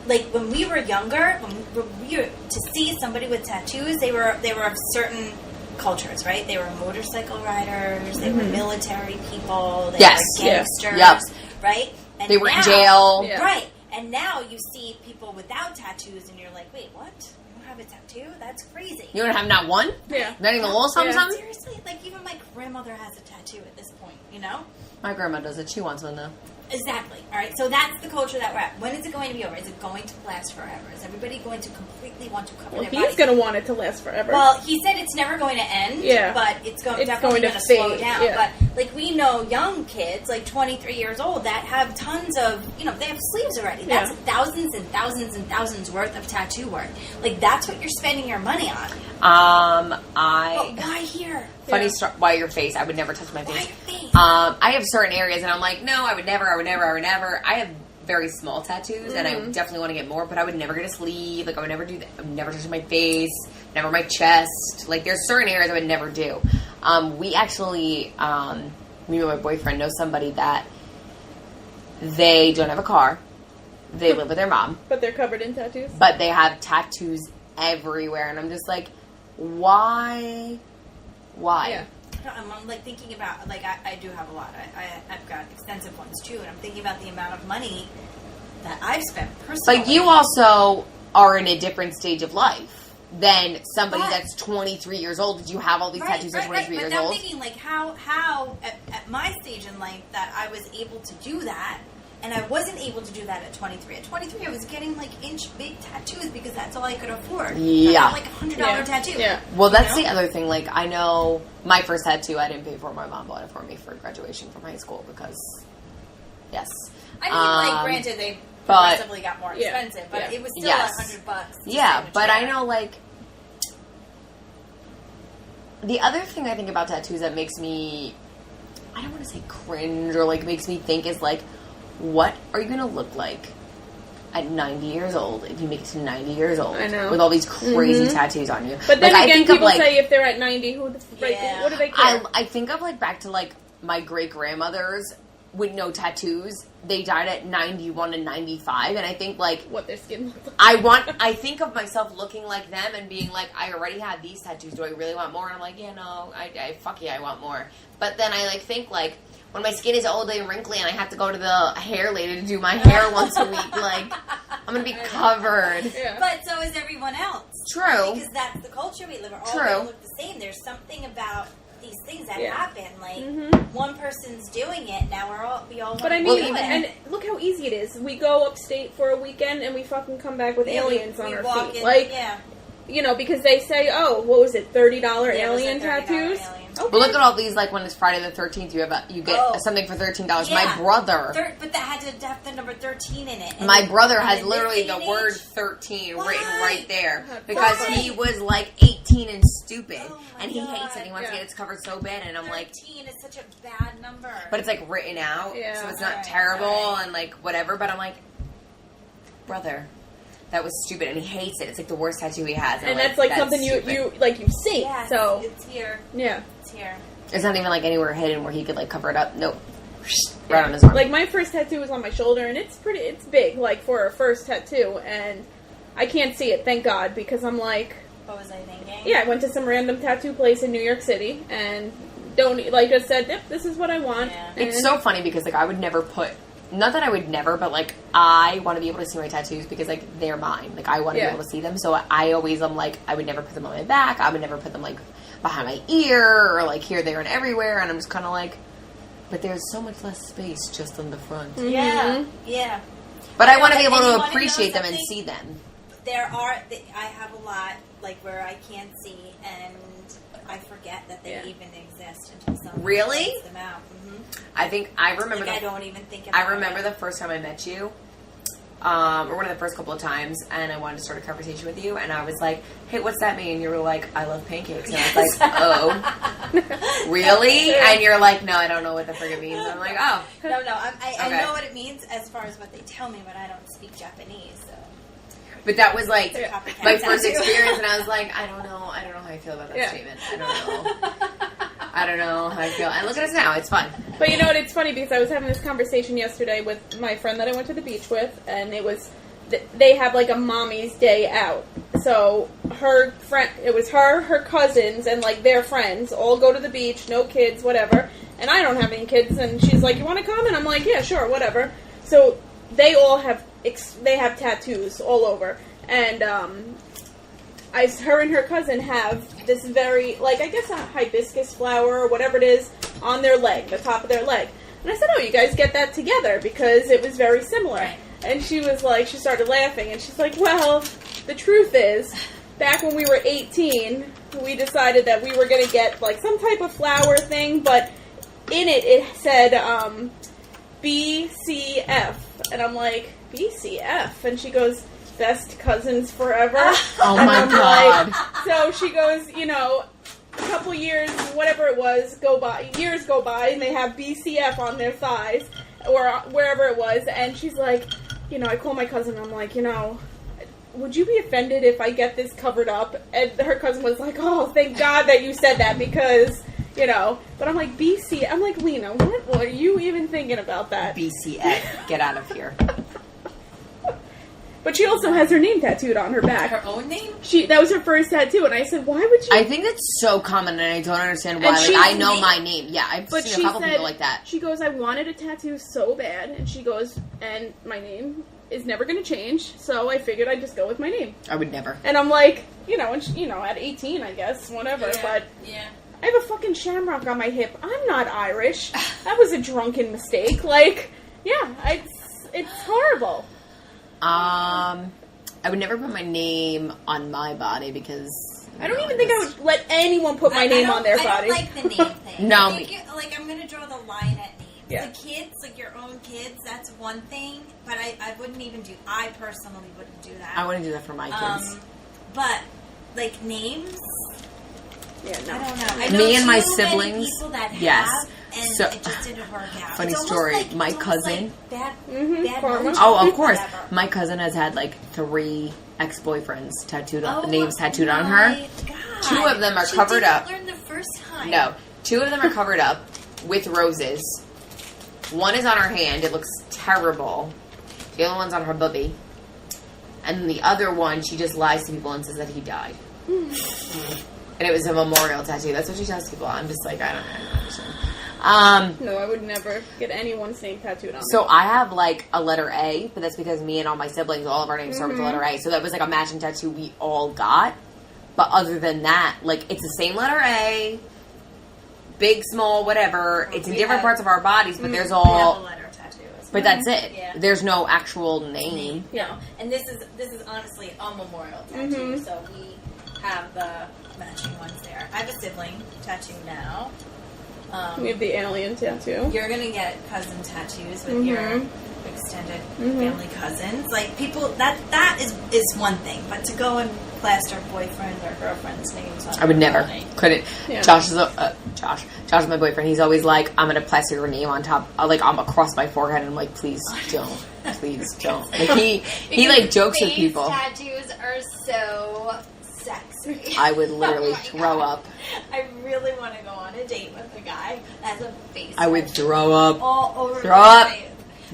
like when we were younger, when we were to see somebody with tattoos, they were of certain cultures, right? They were motorcycle riders, they were military people, they were gangsters, right? And they were in jail, right? And now you see people without tattoos, and you're like, wait, what? You don't have a tattoo? That's crazy. You don't have not one? Yeah. Not even a little something? Seriously, like even my grandmother has a tattoo at this point, you know? My grandma does it. She wants one, though. Exactly. All right. So that's the culture that we're at. When is it going to be over? Is it going to last forever? Is everybody going to completely want to cover their bodies? He's going to want it to last forever. Well, he said it's never going to end. Yeah. But it's definitely going to slow down. Yeah. But like we know young kids, like 23 years old, that have tons of, they have sleeves already. That's thousands and thousands and thousands worth of tattoo work. Like that's what you're spending your money on. But why here? Funny story. Why your face? I would never touch my face. Why your face? I have certain areas, and I'm like, no, I would never. I have very small tattoos, and I definitely want to get more, but I would never get a sleeve. Like, I would never do that. I would never touch my face, never my chest. Like, there's certain areas I would never do. We actually, me and my boyfriend know somebody that they don't have a car. They live with their mom. But they're covered in tattoos? But they have tattoos everywhere, and I'm just like, why? Yeah. I'm like thinking about, like, I do have a lot. I've got extensive ones too, and I'm thinking about the amount of money that I've spent personally. But you also are in a different stage of life than somebody that's 23 years old. Did you have all these tattoos at 23 years old? But I'm thinking, like, how at my stage in life that I was able to do that, and I wasn't able to do that at 23. At 23, I was getting, like, inch-big tattoos because that's all I could afford. Yeah. I had, like, a $100 tattoo. Yeah. Well, that's the other thing. Like, I know my first tattoo I didn't pay for. My mom bought it for me for graduation from high school because, yes. I mean, like, granted, they progressively got more expensive, but it was still $100. Yeah, but I know, like, the other thing I think about tattoos that makes me, I don't want to say cringe or, like, makes me think is, like, what are you going to look like at 90 years old if you make it to 90 years old? I know. With all these crazy tattoos on you. But then like, again, people say if they're at 90, what do they care? I think of, like, back to, like, my great-grandmothers with no tattoos. They died at 91 and 95, and I think, like... What their skin looks like. I think of myself looking like them and being like, I already have these tattoos. Do I really want more? And I'm like, yeah, no, fuck yeah, I want more. But then I, like, think, like... When my skin is old and wrinkly and I have to go to the hair lady to do my hair once a week, like, I'm going to be covered. Yeah. But so is everyone else. True. Because that's the culture we live in. All they look the same. There's something about these things that happen. Like, one person's doing it, now we all want to do it. And look how easy it is. We go upstate for a weekend and we fucking come back with aliens on our feet. Because they say, oh, what was it, $30 alien tattoos? Okay. But look at all these, like, when it's Friday the 13th, you get something for $13. Yeah. My brother... but that had to have the number 13 in it. My brother has literally the word 13 written right there. Because he was, like, 18 and stupid. And he hates it. He wants to get it covered so bad. And I'm 13 like... 13 is such a bad number. But it's, like, written out. Yeah. So it's not terrible and, like, whatever. But I'm like, brother... That was stupid, and he hates it. It's like the worst tattoo he has. And that's like something you see. Yes, so it's here. Yeah, it's here. It's not even like anywhere hidden where he could like cover it up. Nope, right on his arm. Like my first tattoo was on my shoulder, and it's big, like for a first tattoo, and I can't see it, thank God, because I'm like, what was I thinking? Yeah, I went to some random tattoo place in New York City, and just said, yep, this is what I want. Yeah. It's so funny because like I would never put. Not that I would never, but, like, I want to be able to see my tattoos because, like, they're mine. Like, I want to be able to see them. So I always am, like, I would never put them on my back. I would never put them, like, behind my ear or, like, here, there, and everywhere. And I'm just kind of like, but there's so much less space just on the front. Mm-hmm. Yeah, yeah. But I want to be able to appreciate them and see them. I have a lot, like, where I can't see, and I forget that they even exist until someone points them out. Mm-hmm. I remember. I don't even think about it. I remember the first time I met you. or one of the first couple of times, and I wanted to start a conversation with you, and I was like, hey, what's that mean? And you were like, I love pancakes. And I was like, oh, really? And you're like, no, I don't know what the frick it means. And I'm like, oh. No, I know what it means as far as what they tell me, but I don't speak Japanese, so. But that was like my first tattoo. experience, and I was like, I don't know how I feel about that statement. I don't know how I feel. And look at us now, it's fun. But you know what, it's funny because I was having this conversation yesterday with my friend that I went to the beach with, and it was, they have like a mommy's day out. So her friend, it was her cousins, and like their friends all go to the beach, no kids, whatever. And I don't have any kids, and she's like, you want to come? And I'm like, yeah, sure, whatever. So they all have, they have tattoos all over. And her and her cousin have this very, like, I guess a hibiscus flower or whatever it is on their leg, the top of their leg. And I said, oh, you guys get that together because it was very similar. Right. And she was like, she started laughing, and she's like, well, the truth is, back when we were 18, we decided that we were going to get, like, some type of flower thing, but in it said, BCF. And I'm like, BCF? And she goes, best cousins forever. Oh and my I'm God. like, so she goes, you know, a couple years, whatever it was, years go by, and they have BCF on their thighs, or wherever it was, and she's like, you know, I call my cousin, and I'm like, you know, would you be offended if I get this covered up? And her cousin was like, oh, thank God that you said that, because, you know, but I'm like, BC, I'm like, Lena, what are you even thinking about that? BCF, get out of here. But she also has her name tattooed on her back. Her own name? That was her first tattoo, and I said, why would you? I think that's so common, and I don't understand why. And Like, I know my name. Yeah, I've But seen a couple people like that. She goes, I wanted a tattoo so bad, and she goes, and my name is never going to change, so I figured I'd just go with my name. I would never. And I'm like, you know, at 18, I guess, whatever, but Yeah. I have a fucking shamrock on my hip. I'm not Irish. That was a drunken mistake. Like, yeah, it's horrible. I would never put my name on my body because I don't even think I would let anyone put my name on their body. I don't like the name thing. No, I think I'm going to draw the line at names. Yeah. The kids, like your own kids, that's one thing. But I wouldn't even do. I personally wouldn't do that. I wouldn't do that for my kids. But like names, Yeah, no. I don't know. I know Me and my too many siblings, people that yes. have, and So- it just didn't work out. Funny It's almost story, like- my it's almost cousin- like bad karma. mojo, Oh, of course. whatever. My cousin has had like 3 ex-boyfriends tattooed on, Oh, names tattooed on her. my God. 2 of them are She covered didn't up. Learn the first time. No, 2 of them are covered up with roses. One is on her hand. It looks terrible. The other one's on her booby. And the other one, she just lies to people and says that he died. And it was a memorial tattoo. That's what she tells people. I'm just like, I don't understand. No, I would never get anyone's name tattooed on me. So I have like a letter A, but that's because me and all my siblings, all of our names start with the letter A. So that was like a matching tattoo we all got. But other than that, like it's the same letter A, big, small, whatever. It's in We different have- parts of our bodies, but there's We have a all. letter tattoo as well. But that's it. Yeah. There's no actual name. No, and this is honestly a memorial tattoo, so we have the matching ones there. I have a sibling tattoo now. We have the alien tattoo. You're gonna get cousin tattoos with your extended family cousins. Like people, that is one thing, but to go and plaster boyfriend or girlfriend's names on I would your never. body. Couldn't. Yeah. Josh is my boyfriend. He's always like, I'm going to plaster your name on top, like, I'm across my forehead. And I'm like, please don't. Please don't. Like, he like, jokes with people. Tattoos are so sexy. I would Oh literally my throw God. up. I really want to go on a date with a guy that has a face. I would tattoo throw up. all over Throw their up. face.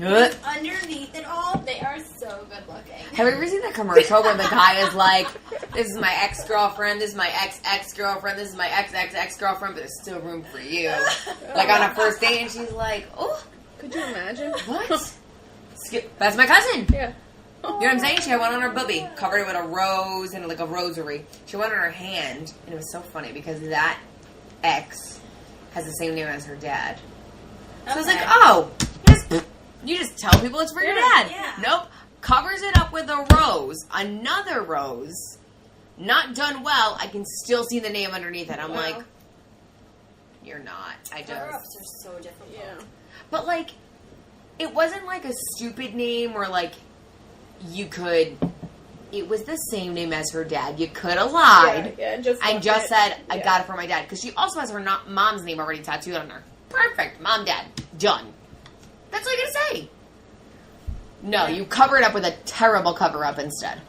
Ugh. Underneath it all, they are so good looking. Have you ever seen that commercial where the guy is like, this is my ex-girlfriend, this is my ex-ex-girlfriend, this is my ex-ex-ex-girlfriend, but there's still room for you. Like on a first date, and she's like, oh, Could you imagine? what? That's my cousin. Yeah. You know what I'm saying? She had one on her boobie, covered it with a rose and like a rosary. She had one on her hand, and it was so funny because that ex has the same name as her dad. So I was like, oh, you just tell people it's for your dad. Yeah. Nope. Covers it up with a rose, another rose, not done well. I can still see the name underneath it. I'm Wow. like, you're not. I Cover-ups just. are so difficult. Yeah. But like, it wasn't like a stupid name or like you could. It was the same name as her dad. You could have lied and just said, I got it for my dad. Because she also has her mom's name already tattooed on her. Perfect. Mom, dad. Done. That's all you gotta say. No, you cover it up with a terrible cover-up instead.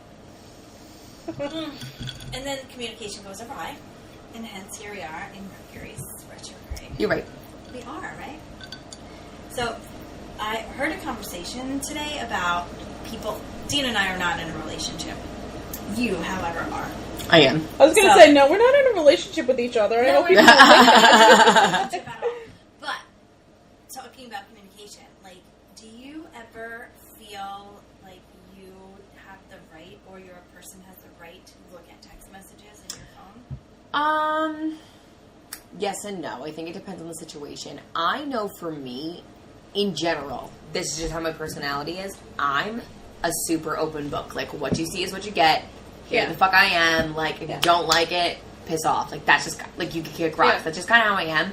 And then communication goes awry. And hence here we are in Mercury's retrograde. You're right. We are, right? So, I heard a conversation today about people. Dean and I are not in a relationship. You, however, are. I am. I was going to say, no, we're not in a relationship with each other. I hope you don't think that. But, talking about communication, like, do you ever feel like you have the right, or your person has the right to look at text messages in your phone? Yes and no. I think it depends on the situation. I know for me, in general, this is just how my personality is. I'm a super open book. Like, what you see is what you get. Here the fuck I am. Like, if you don't like it, piss off. Like, that's just, like, you can kick rocks. That's just kind of how I am.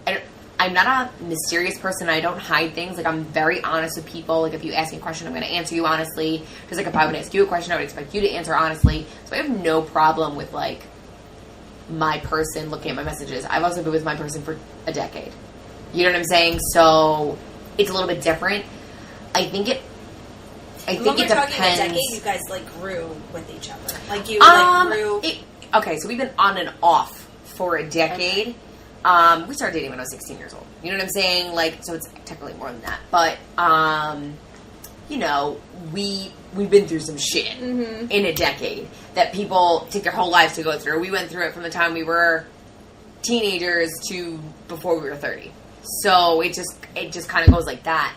And I'm not a mysterious person. I don't hide things. Like, I'm very honest with people. Like, if you ask me a question, I'm going to answer you honestly. Because, like, if I would ask you a question, I would expect you to answer honestly. So I have no problem with, like, my person looking at my messages. I've also been with my person for a decade. You know what I'm saying? So it's a little bit different. I think it depends. Talking a decade, you guys like grew with each other. Like you grew. Okay, so we've been on and off for a decade. We started dating when I was 16 years old. You know what I'm saying? Like, so it's technically more than that. But you know, we've been through some shit in a decade that people take their whole lives to go through. We went through it from the time we were teenagers to before we were 30. So it just kind of goes like that.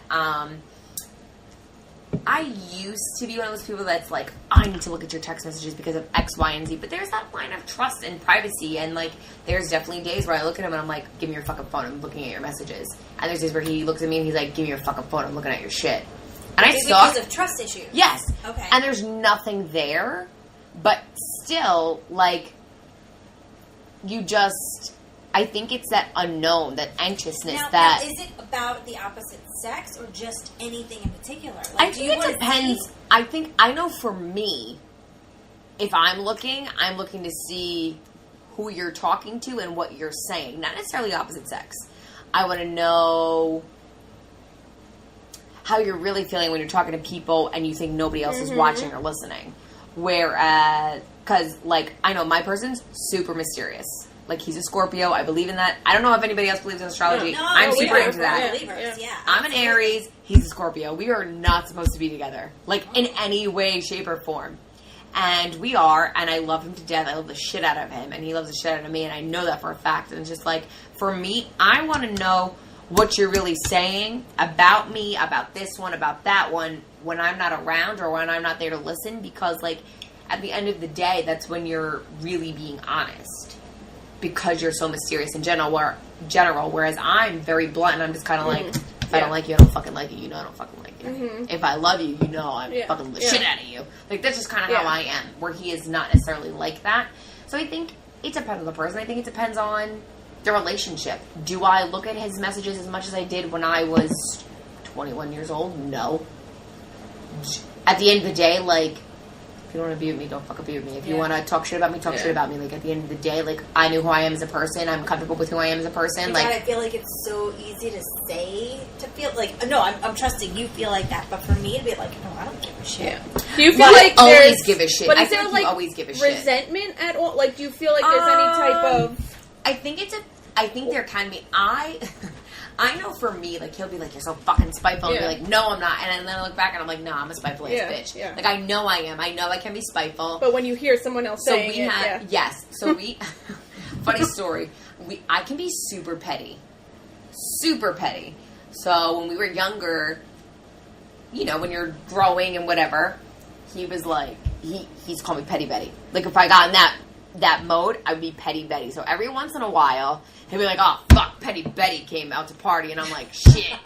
I used to be one of those people that's like, I need to look at your text messages because of X, Y, and Z. But there's that line of trust and privacy. And, like, there's definitely days where I look at him and I'm like, give me your fucking phone. I'm looking at your messages. And there's days where he looks at me and he's like, give me your fucking phone. I'm looking at your shit. And I suck. Because of trust issues. Yes. Okay. And there's nothing there. But still, like, you just... I think it's that unknown, that anxiousness now, is it about the opposite sex or just anything in particular? Like, I think it depends. I know for me, if I'm looking to see who you're talking to and what you're saying. Not necessarily opposite sex. I want to know how you're really feeling when you're talking to people and you think nobody else is watching or listening. Whereas, because, like, I know my person's super mysterious. Like, he's a Scorpio. I believe in that. I don't know if anybody else believes in astrology. No, I'm super into that. Believers, yeah. I'm an Aries. He's a Scorpio. We are not supposed to be together. Like, in any way, shape, or form. And we are, and I love him to death. I love the shit out of him, and he loves the shit out of me, and I know that for a fact. And it's just like, for me, I want to know what you're really saying about me, about this one, about that one, when I'm not around or when I'm not there to listen, because, like, at the end of the day, that's when you're really being honest. Because you're so mysterious in general, whereas I'm very blunt and I'm just kind of like, if I don't like you, I don't fucking like you. You know I don't fucking like you. If I love you, you know I'm fucking the shit out of you. Like, that's just kind of how I am, where he is not necessarily like that. So I think it depends on the person. I think it depends on the relationship. Do I look at his messages as much as I did when I was 21 years old? No. At the end of the day, like, if you don't want to be with me, don't fucking be with me. If you want to talk shit about me, talk shit about me. Like, at the end of the day, like, I knew who I am as a person. I'm comfortable with who I am as a person. Like, I feel like it's so easy to say, to feel like, no, I'm trusting you feel like that, but for me to be like, no, I don't give a shit. Yeah. Do you feel like always there's... give a shit. But I is feel there, like you always give a shit. resentment at all? Like, do you feel like there's any type of... I think there can be. I know for me, like, he'll be like, you're so fucking spiteful. And be like, no, I'm not. And then I look back and I'm like, no, I'm a spiteful ass bitch. Yeah. Like, I know I am. I know I can be spiteful. But when you hear someone else saying funny story. I can be super petty. Super petty. So when we were younger, you know, when you're growing and whatever, he was like, he's called me Petty Betty. Like, if I got in that mode, I would be Petty Betty. So every once in a while, he'd be like, oh, fuck, Petty Betty came out to party. And I'm like, shit,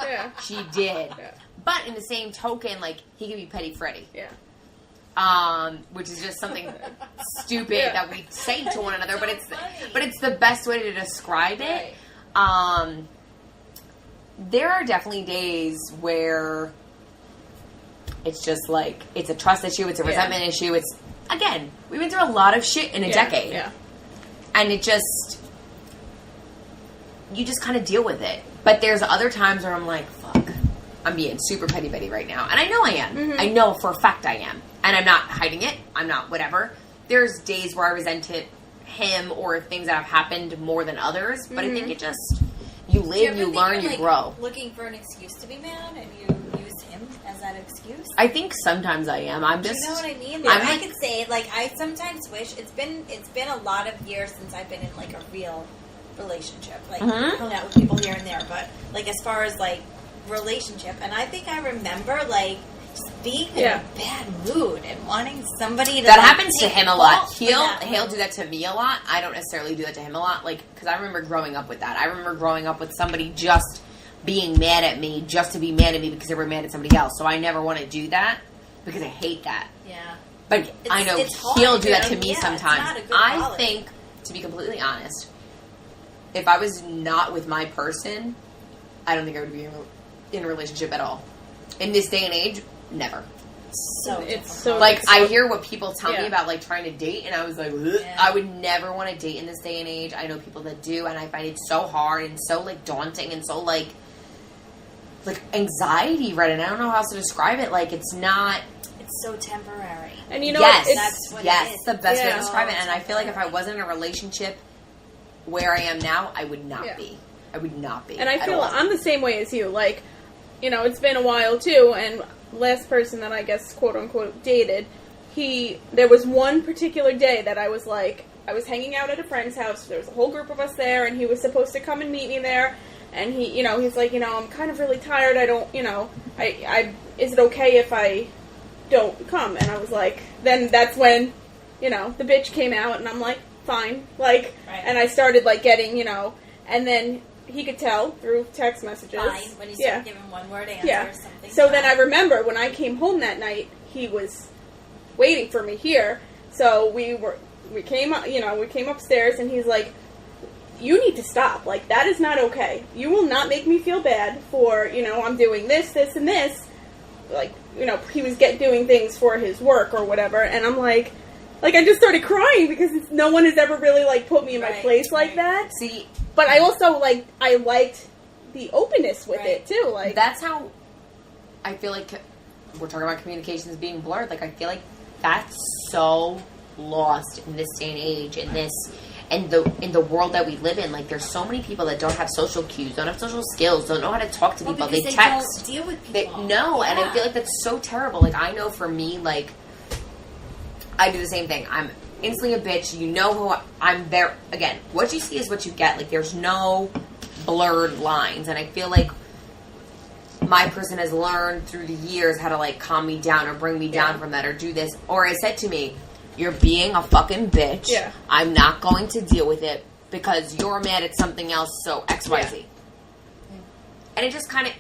she did. Yeah. But in the same token, like, he could be Petty Freddy. Yeah. Which is just something stupid that we say to one another, but it's the best way to describe it. There are definitely days where It's just like, it's a trust issue, it's a resentment issue, it's, again, we've been through a lot of shit in a decade. Yeah. And it just, you just kind of deal with it. But there's other times where I'm like, fuck, I'm being super petty Betty right now. And I know I am. Mm-hmm. I know for a fact I am. And I'm not hiding it. I'm not whatever. There's days where I resented him or things that have happened more than others. But I think it just, you live, you learn, you grow. Looking for an excuse to be mad and you use him as that excuse? I think sometimes I am. I'm just... You know what I mean? I'm I could say, like, I sometimes wish, it's been a lot of years since I've been in, like, a real relationship. Like, hung out with people here and there. But, like, as far as, like, relationship, and I think I remember, like, just being in a bad mood and wanting somebody to... That like, happens to him a lot. He'll do that to me a lot. I don't necessarily do that to him a lot. Like, because I remember growing up with that. I remember growing up with somebody just being mad at me just to be mad at me because they were mad at somebody else. So I never want to do that because I hate that. Yeah. But I know he'll do that to me sometimes. I think, to be completely honest, if I was not with my person, I don't think I would be in a relationship at all. In this day and age, never. So it's so like, I hear what people tell me about, like, trying to date, and I was like, I would never want to date in this day and age. I know people that do, and I find it so hard and so, like, daunting and so, like anxiety right now. I don't know how else to describe it. Like, it's not... It's so temporary. And you know, that's what yes, it is. the best way to describe it. Oh, And I feel like if I wasn't in a relationship where I am now, I would not be. I would not be. And I feel I'm the same way as you. Like, you know, it's been a while too, and last person that I guess quote unquote dated, there was one particular day that I was like, I was hanging out at a friend's house. There was a whole group of us there, and he was supposed to come and meet me there. And he, you know, he's like, you know, I'm kind of really tired. I don't, you know, is it okay if I don't come? And I was like, then that's when, you know, the bitch came out, and I'm like, fine, like, and I started like getting, you know, and then he could tell through text messages. Fine, when you start giving one-word answers. Yeah. Something. So then I remember when I came home that night, he was waiting for me here. So we came upstairs, and he's like, you need to stop. Like, that is not okay. You will not make me feel bad for, you know, I'm doing this, this, and this. Like, you know, he was doing things for his work or whatever, and I'm like, I just started crying because no one has ever really, like, put me in my place like that. See, but I also, like, I liked the openness with it, too. Like, that's how I feel like we're talking about communications being blurred. Like, I feel like that's so lost in this day and age, in the world that we live in. Like, there's so many people that don't have social cues, don't have social skills, don't know how to talk to people. They text. Don't deal with people. And I feel like that's so terrible. Like, I know for me, like, I do the same thing. I'm instantly a bitch. You know who I'm there. Again, what you see is what you get. Like, there's no blurred lines. And I feel like my person has learned through the years how to, like, calm me down or bring me down from that or do this. Or it said to me, you're being a fucking bitch. Yeah. I'm not going to deal with it because you're mad at something else, so X, Y, Z. And it just kind of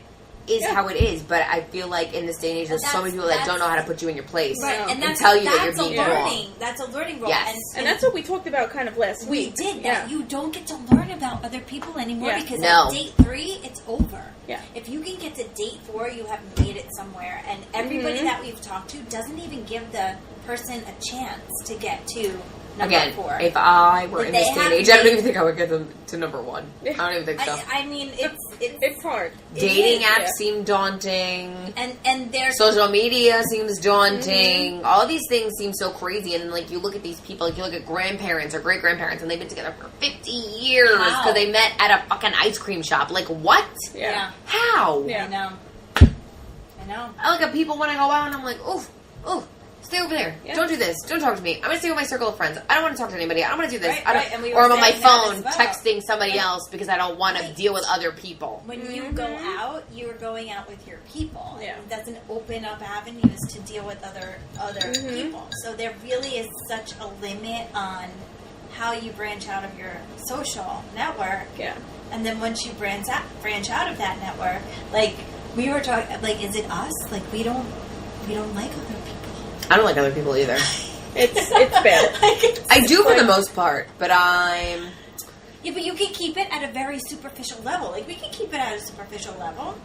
is how it is, but I feel like in this day and age, there's so many people that don't know how to put you in your place and tell you that you're being wrong. That's a learning role. Yes. And that's what we talked about kind of last week. We did. That you don't get to learn about other people anymore because No. at date 3, it's over. Yeah. If you can get to date 4, you have made it somewhere. And everybody that we've talked to doesn't even give the person a chance to get to number 4. If I were in this day and age, I don't even think I would get them to number 1. I don't even think so. I mean, it's hard. Dating apps seem daunting. And there's social media seems daunting. All these things seem so crazy. And then, like, you look at these people, like, you look at grandparents or great-grandparents, and they've been together for 50 years because they met at a fucking ice cream shop. Like, what? Yeah. How? Yeah. I know. I look at people when I go out, and I'm like, oof, stay over there. Yeah. Don't do this. Don't talk to me. I'm going to stay with my circle of friends. I don't want to talk to anybody. I don't want to do this. Or I'm on my phone texting somebody else because I don't want to deal with other people. When you go out, you're going out with your people. Yeah. It doesn't open up avenues to deal with other people. So there really is such a limit on how you branch out of your social network. Yeah. And then once you branch out of that network, like we were talking, like, is it us? Like we don't like other people. I don't like other people either. It's bad. I do for the most part, but I'm... Yeah, but you can keep it at a very superficial level. Like, we can keep it at a superficial level.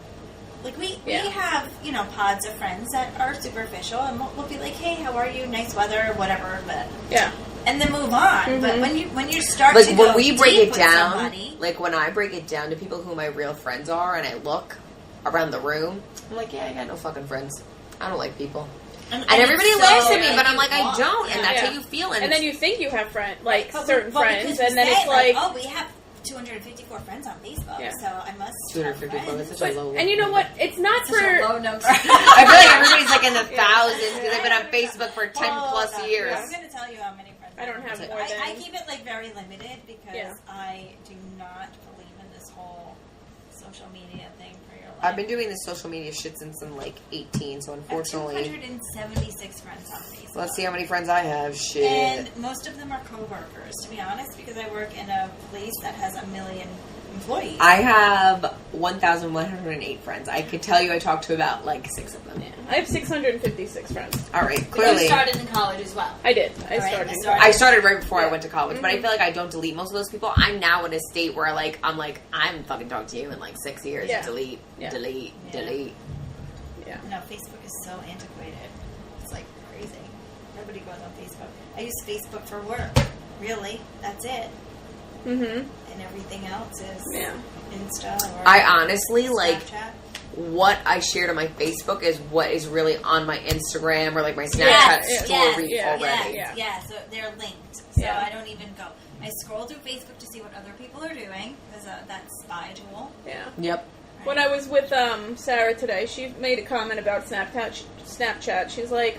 Like, we Yeah. have, pods of friends that are superficial, and we'll be like, hey, how are you? Nice weather, whatever, but... Yeah. And then move on. Mm-hmm. But when you start Like, to when go we break deep it with down, somebody, like, when I break it down to people who my real friends are, and I look around the room, I'm like, yeah, I got no fucking friends. I don't like people. And everybody it's laughs so at me, but I'm like, I wrong. don't, Yeah. and that's Yeah. how you feel. And then you think you have But certain because friends, we and then say, it's like... oh, we have 254 friends on Facebook, Yeah. so I must 254, have that's friends. such a low And you know what? It's not Such a for... low number. I feel like everybody's like in the thousands because they've been on Facebook for 10 plus no, years. I'm going to tell you how many friends I don't have more I than... keep it like very limited because Yeah. I do not believe in this whole social media thing for your life. I've been doing this social media shit since I'm like 18, so I have unfortunately... 276 friends on Facebook. Let's see how many friends I have. Shit. And most of them are co-workers, to be honest, because I work in a place that has 1 million employees. I have 1,108 friends. I could tell you I talked to about like 6 of them. Yeah. I have 656 friends. All right, You clearly. started in college as well. I did. I Right, started. I in started- I started right before I Yeah. went to college, but I feel like I don't delete most of those people. I'm now in a state where I'm fucking talking to you in like 6 years. Yeah. Delete, Yeah. delete, Yeah. delete. Yeah. No, Facebook is so antiquated. It's like crazy. Nobody goes on Facebook. I use Facebook for work. Really, that's it. Mm-hmm. And everything else is Yeah. Insta or I honestly like Snapchat. what I shared on my Facebook is what is really on my Instagram or like my Snapchat Yes, story yes, already. Yes, Yeah. so they're linked. So Yeah. I don't even go. I scroll through Facebook to see what other people are doing because that spy tool. Yeah. Yep. Right? When I was with Sarah today, she made a comment about Snapchat. She's like,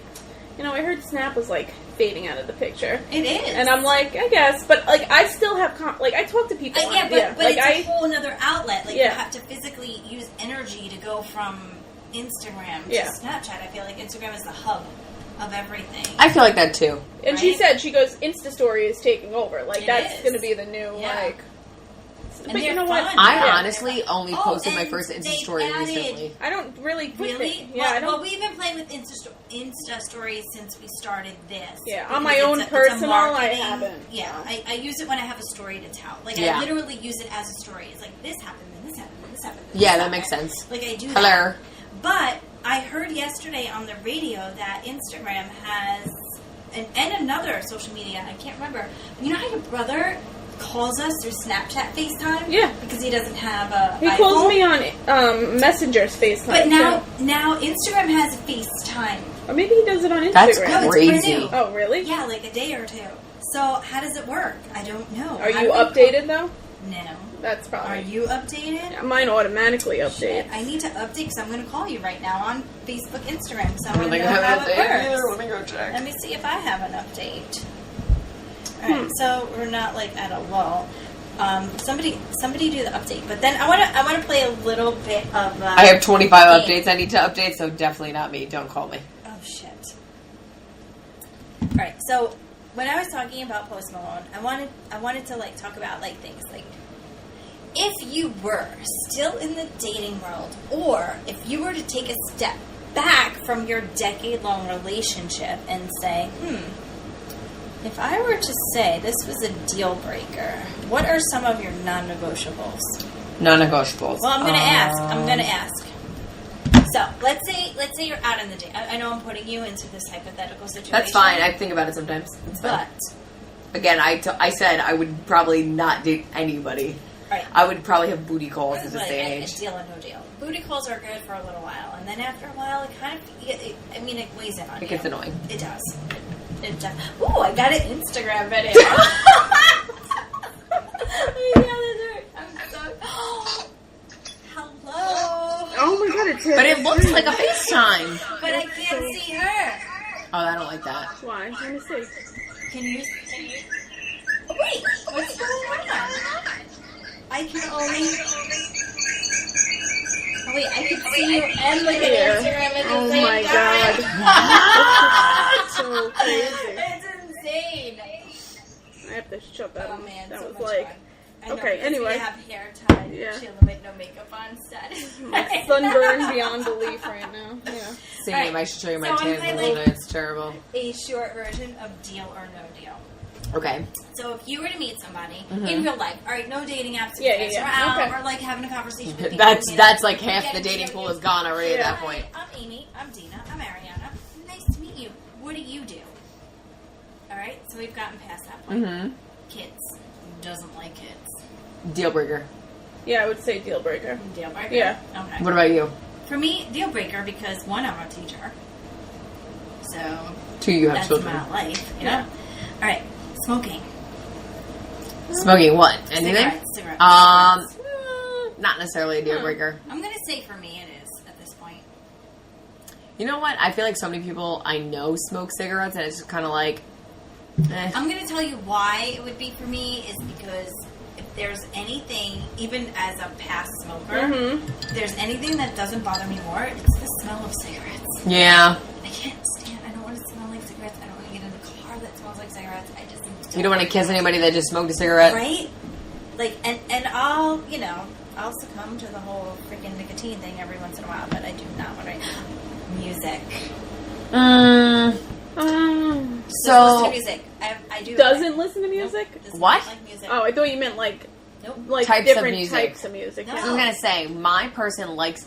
I heard Snap was like fading out of the picture, It is, and I'm like, I guess, but like I still have I talk to people. yeah, but like it's a whole another outlet. Like you Yeah. have to physically use energy to go from Instagram to Yeah. Snapchat. I feel like Instagram is the hub of everything. I feel like that too. and she right? said she goes Insta Story is taking over. Like It that's is. going to be the new Yeah. like. And But you they're know what? fun. I Yeah. honestly only Oh, posted my and first Insta they story added- recently. I don't really put Really? things- Yeah, well, I don't. well, we've been playing with Insta stories since we started this. Yeah, Because on my it's own a personal, I marketing- haven't. Yeah, I use it when I have a story to tell. Like, Yeah. I literally use it as a story. It's like, this happened, and this happened, and this happened. And Yeah, this that happened. makes sense. Like, I do Hello. that. But I heard yesterday on the radio that Instagram has, and another social media, I can't remember. You know how your brother calls us through Snapchat FaceTime? Yeah. Because he doesn't have a He iPhone? calls me on Messenger's FaceTime. But now too. Instagram has FaceTime. Or maybe he does it on Instagram. That's No, it's crazy. brand new. Oh, really? Yeah, like a day or two. So how does it work? I don't know. Are How you do we- updated though? No. That's Are probably. you updated? Yeah, mine automatically Shit, updates. I need to update because I'm going to call you right now on Facebook, Instagram. So I I'm want to like, know how have it an works. Let me go check. Let me see if I have an update. All right, so we're not like at a lull. Somebody do the update. But then I want to play a little bit of. I have 25 game. updates I need to update, so definitely not me. Don't call me. Oh shit! All right, so when I was talking about Post Malone, I wanted to like talk about like things like if you were still in the dating world, or if you were to take a step back from your decade-long relationship and say, if I were to say this was a deal breaker, what are some of your non-negotiables? Non-negotiables. Well, I'm gonna ask. So let's say you're out on the date. I know I'm putting you into this hypothetical situation. That's fine. I think about it sometimes. It's fine. But Again, I said I would probably not date anybody. right, I would probably have booty calls at this like day and a age. deal or no deal. Booty calls are good for a little while, and then after a while, it kind of it weighs in on you. It gets annoying. It does. It does. Ooh, I got an Instagram video. I'm so. Hello. Oh my god, it's But it looks like a FaceTime. But I can't see her. Oh, I don't like that. Why? Let me see. Can you? Oh, wait, what's going on? I can only. Oh, wait, I can see you and look at Yeah. Instagram at the Oh same my time. That's so crazy. It's insane. I have to shut that Oh off. man, That so was much like fun. I know, okay, because anyway. we have hair tied, Yeah. chilling with no makeup on set. sunburned beyond belief right now. Yeah. Same. Alright, I should show you my so I'm tan highlighting- tonight. It's terrible. A short version of Deal or No Deal. Okay. So if you were to meet somebody Mm-hmm. in real life, all right, no dating apps, Yeah. or out, Okay. or like having a conversation with people. That's like half Get the to dating know pool you. is gone already at that Hi, point. I'm Amy. I'm Dina. I'm Ariana. Nice to meet you. What do you do? All right, so we've gotten past that point. Mm-hmm. Kids. Doesn't like kids. Deal breaker. Yeah, I would say deal breaker. Deal breaker? Yeah. Okay. What about you? For me, deal breaker because one, I'm a teacher. So 2, you have that's children. my life. You know? All right. Smoking. Smoking what? Anything? Cigarettes. Not necessarily a deal breaker. I'm going to say for me it is at this point. You know what? I feel like so many people I know smoke cigarettes, and it's just kind of like, eh. I'm going to tell you why it would be for me is because if there's anything, even as a past smoker, if there's anything that doesn't bother me more, it's the smell of cigarettes. Yeah. I can't stand, I don't want to smell like cigarettes. I don't want to get in a car that smells like cigarettes. I just You don't want to kiss anybody that just smoked a cigarette? Right? Like, and I'll, you know, I'll succumb to the whole freaking nicotine thing every once in a while, but I do not want to. Music. So, Listen to music. I do. Doesn't listen to music? Nope, does not What? like music. Oh, I thought you meant like Nope. Types of different music. types of music. No. I was gonna say, my person likes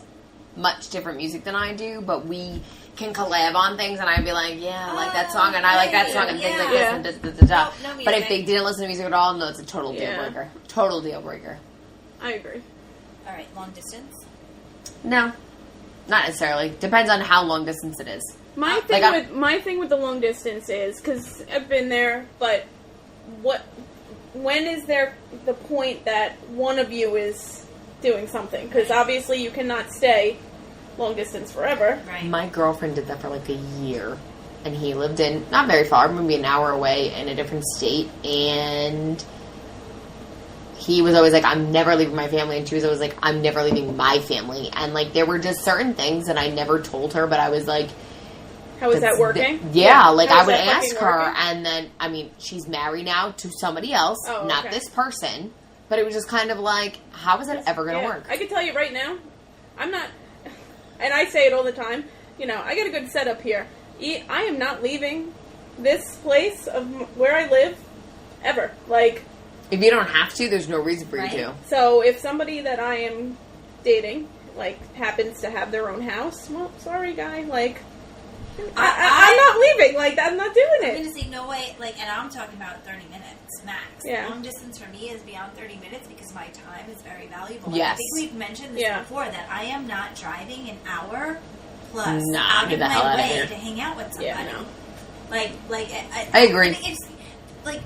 much different music than I do, but we can collab on things, and I'd be like, yeah, I like that song, and I like that song, and things like this, and da. No music. But if they didn't listen to music at all, no, it's a total deal Yeah. breaker. Total deal breaker. I agree. All right, long distance. No, not necessarily. Depends on how long distance it is. My thing with the long distance is because I've been there, but when is there the point that one of you is doing something? Because obviously you cannot stay long distance forever. Right. My girlfriend did that for like a year, and he lived in, not very far, maybe an hour away in a different state, and he was always like, I'm never leaving my family, and she was always like, I'm never leaving my family, and like there were just certain things that I never told her, but I was like, How is that working? Like How I is would that ask fucking her, working? and then, I mean, she's married now to somebody else, Oh, not okay. this person, but it was just kind of like, how is that ever going to work? I can tell you right now, I'm not, and I say it all the time, you know, I got a good setup here. I am not leaving this place of where I live ever. Like, If you don't have to, there's no reason for you Right. to. so if somebody that I am dating, like, happens to have their own house, well, sorry, guy, like, I'm not leaving. Like, I'm not doing I'm it. going to say no way, like, and I'm talking about 30 minutes max. Yeah. Long distance for me is beyond 30 minutes because my time is very valuable. Yes. I think we've mentioned this Yeah. before that I am not driving an hour plus Nah, out get of the hell my outta way here. to hang out with somebody. Yeah, I know. Like, I agree. and it's like,